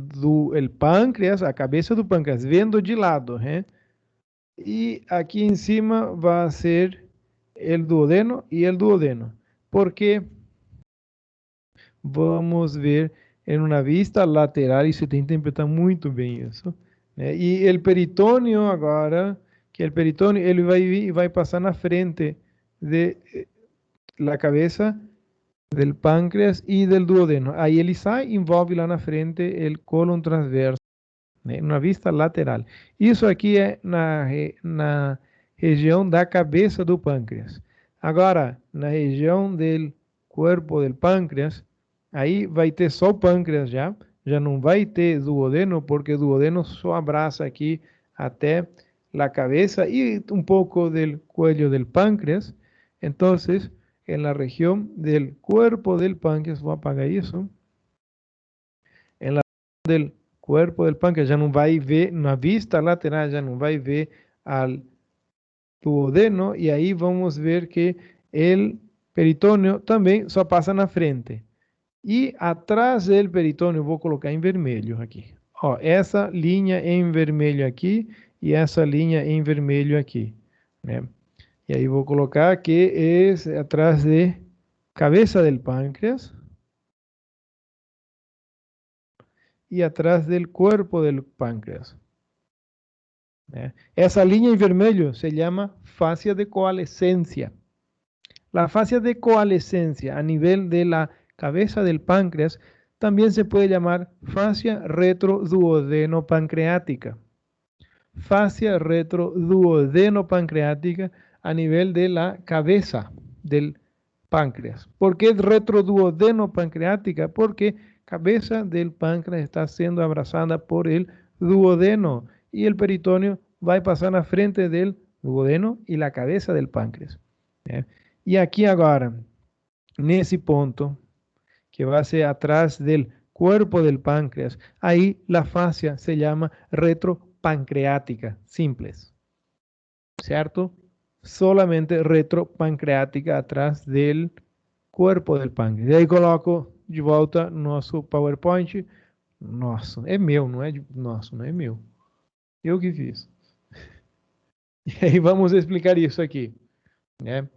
páncreas, a cabeça do páncreas, vendo de lado, e aqui em cima vai ser o duodeno e o duodeno. Porque vamos ver em uma vista lateral, e você tem que interpretar muito bem isso. Né? E o peritônio agora, que o peritônio ele vai vir e vai passar na frente da cabeça, do pâncreas e do duodeno. Aí ele sai e envolve lá na frente o colon transverso, né? Uma vista lateral. Isso aqui é na região da cabeça do pâncreas. Agora, na região do corpo do pâncreas, aí vai ter só o pâncreas já não vai ter duodeno, porque o duodeno só abraça aqui até a cabeça e um pouco do cuello do pâncreas. Entonces, en la región del cuerpo del páncreas, voy a apagar eso. En la región del cuerpo del páncreas já não vai ver, na vista lateral já não vai ver al duodeno, y ahí vamos a ver que el peritoneo también só pasa na frente. E atrás del peritoneo, vou colocar em vermelho aqui. Ó, essa linha em vermelho aqui e essa linha em vermelho aqui, né? E aí vou colocar que é atrás de cabeça del páncreas e atrás del cuerpo del páncreas, né? Essa linha em vermelho se chama fascia de coalescencia. La fascia de coalescencia a nivel de la cabeza del páncreas también se puede llamar fascia retroduodeno-pancreática. Fascia retroduodeno-pancreática a nivel de la cabeza del páncreas. ¿Por qué retroduodeno-pancreática? Porque cabeza del páncreas está siendo abrazada por el duodeno y el peritoneo va a pasar a frente del duodeno y la cabeza del páncreas, ¿eh? E aqui agora, nesse ponto, que vai ser atrás del cuerpo del páncreas, aí a fascia se chama retropancreática, simples, certo? Solamente retropancreática atrás del cuerpo del páncreas. E aí coloco de volta nosso PowerPoint. Nossa, é meu, não é nosso, não é meu. Eu que fiz. E aí vamos explicar isso aqui, né?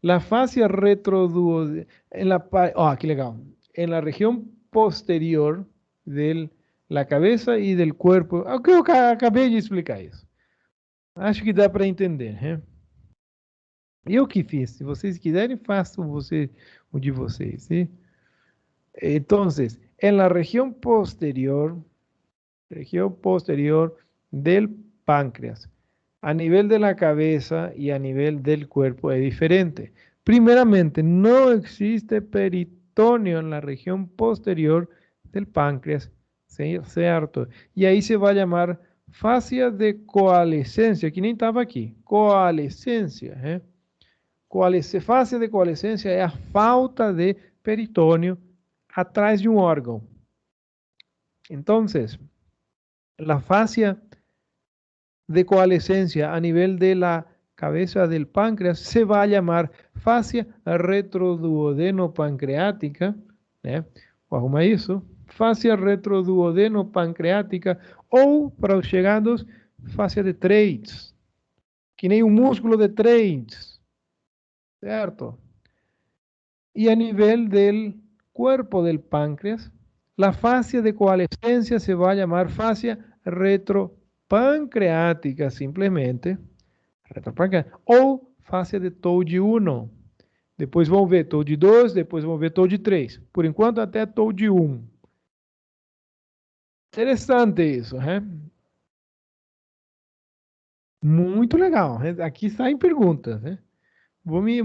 La fascia retroduodeno, qué legal. En la región posterior de la cabeza y del cuerpo. Eu acabei de explicar isso. Acho que dá para entender, né? Eu que fiz. Se vocês quiserem, façam o de vocês, ¿sí? Entonces, en la región posterior del páncreas, a nivel de la cabeza y a nivel del cuerpo es diferente. Primeramente, no existe peritoneo en la región posterior del páncreas, ¿cierto? Y ahí se va a llamar fascia de coalescencia, que nem estaba aquí, coalescencia, ¿eh? Fascia de coalescencia es a falta de peritoneo atrás de un órgano. Entonces, la fascia de coalescencia a nivel de la cabeza del páncreas se va a llamar fascia retroduodeno-pancreática, ¿eh? Vou arrumar isso. Fascia retroduodeno-pancreática ou, para os chegados, fascia de Treitz, que nem o músculo de Treitz, certo? E a nível del cuerpo del páncreas, la fascia de coalescencia se va a llamar fascia retropancreática, simplesmente, ou fascia de TOLD 1. Depois vamos ver TOLD 2, depois vamos ver TOLD 3. Por enquanto, até TOLD 1. Interessante isso, né? Muito legal. Aqui está em perguntas, né? Vou me,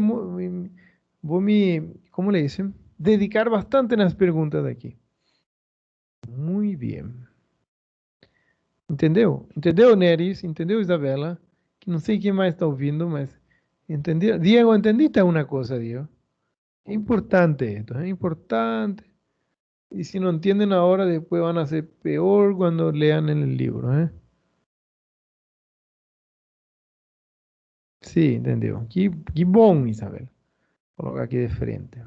como le dicen, dedicar bastante nas perguntas aqui. Muito bem. Entendeu? Entendeu, Neris? Entendeu, Isabela? Que não sei quem mais está ouvindo, mas entendeu? Diego, entendiste uma coisa, Diego? É importante esto, é importante. Y si no entienden ahora, después van a ser peor cuando lean en el libro, ¿eh? Sí, entendeu? Que bom, Isabel. Vou colocar aqui de frente.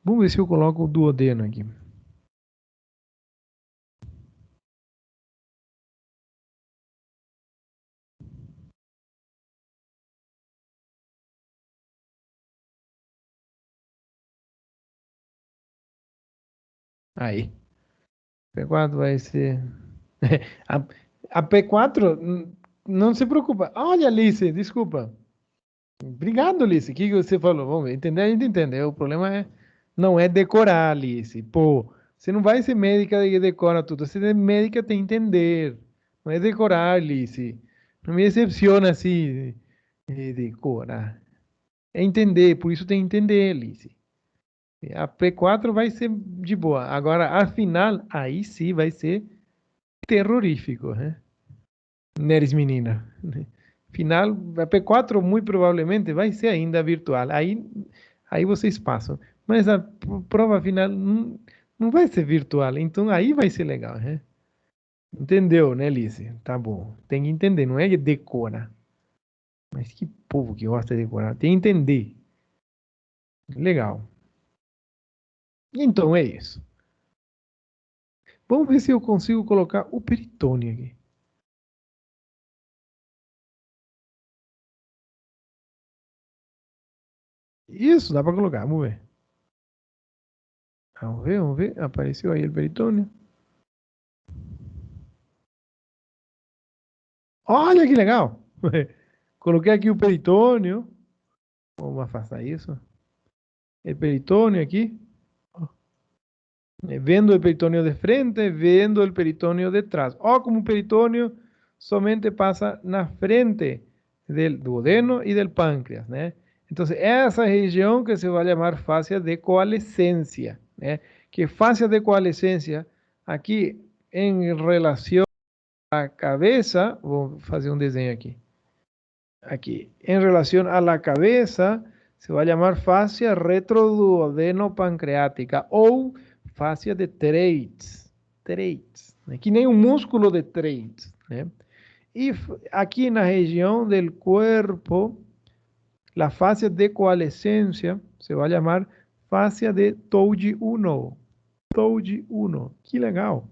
Vamos ver se eu coloco o duodeno aqui. Aí. P4 vai ser... a P4, não se preocupa. Olha, Alice, desculpa. Obrigado, Alice. O que você falou? Vamos ver. Entender, a gente entendeu. O problema não é decorar, Alice. Pô, você não vai ser médica e decora tudo. Você é médica tem que entender. Não é decorar, Alice. Não me decepciona assim, decorar. É entender, por isso tem que entender, Alice. A P4 vai ser de boa. Agora, a final, aí sim vai ser terrorífico, né? Neres menina. final, a P4 muito provavelmente vai ser ainda virtual. Aí vocês passam. Mas a prova final não vai ser virtual, então aí vai ser legal, né? Entendeu, né, Lice? Tá bom. Tem que entender, não é decorar. Mas que povo que gosta de decorar. Tem que entender. Legal. Então é isso. Vamos ver se eu consigo colocar o peritônio aqui. Isso, dá para colocar. Vamos ver. Vamos ver, vamos ver. Apareceu aí o peritônio. Olha que legal! Coloquei aqui o peritônio. Vamos afastar isso. El peritônio aqui. Vendo o peritônio de frente, vendo o peritônio de trás. Ó, como o peritônio somente passa na frente del duodeno e del pâncreas, né? Então, essa região que se vai chamar fascia de coalescência, né? Que fascia de coalescência, aqui em relação à cabeça, vou fazer um desenho aqui. Aqui, en relación a la cabeza, se va a llamar fascia retroduodeno-pancreática ou fascia de Treitz. Treitz, né? Que nem um músculo de Treitz, né? E aqui na região do corpo, a fascia de coalescência se vai chamar fascia de Tolde 1. Tolde 1. Que legal.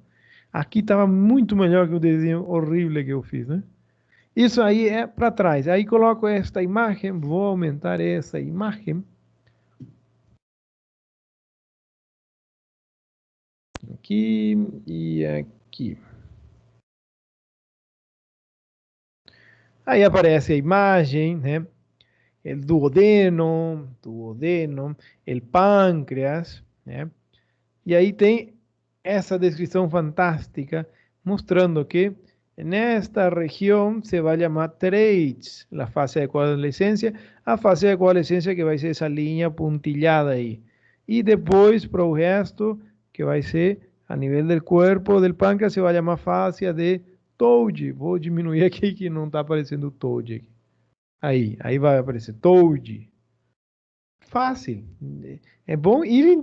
Aqui estava muito melhor que o desenho horrível que eu fiz, né? Isso aí é para trás. Aí coloco esta imagem, vou aumentar essa imagem. Aqui e aqui. Aí aparece a imagem, né? El duodeno, el pâncreas, né? E aí tem essa descrição fantástica mostrando que nesta região se vai chamar Treitz, a fase de coalescência, a fase de coalescência que vai ser essa linha pontilhada aí. E depois, para o resto, que vai ser a nível do corpo, do pâncreas, se vai chamar fase de Tolde. Vou diminuir aqui que não está aparecendo Tolde aqui. Aí vai aparecer Tolde. Fácil. É bom ir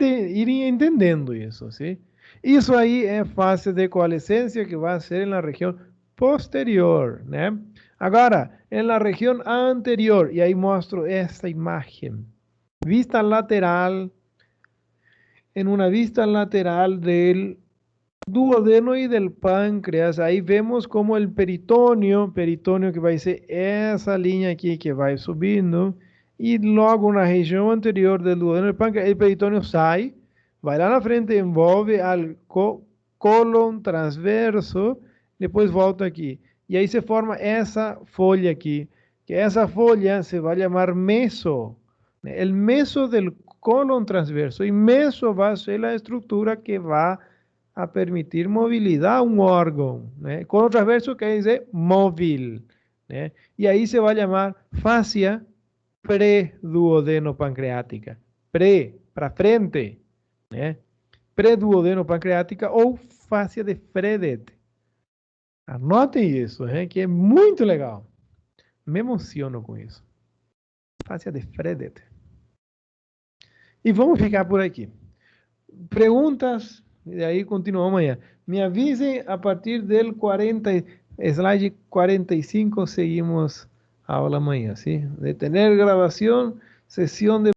entendendo isso, sim? Isso aí é fase de coalescência que vai ser na região posterior, né? Agora, na região anterior, e aí mostro esta imagem. Vista lateral, en una vista lateral del duodeno y del páncreas, ahí vemos como el peritoneo que vai ser essa linha aqui que vai subindo, e logo na região anterior do duodeno e pâncreas, o peritônio sai, vai lá na frente, envolve al cólon transverso, depois volta aqui. E aí se forma essa folha aqui, que essa folha se vai chamar meso, né? El meso del colon transverso, e meso vai ser a estrutura que vai a permitir movilidade a um órgão, né? Colon transverso quer dizer móvel, né? E aí se vai chamar fascia pré-duodeno-pancreática. Pré, para frente, né? Pré-duodeno-pancreática ou fascia de Fredet. Anotem isso, né? Que é muito legal. Me emociono com isso. Fascia de Fredet. E vamos ficar por aqui. Perguntas, e aí continuamos amanhã. Me avisem a partir del 40, slide 45, seguimos a aula amanhã, ¿sí? Detener grabación, sesión de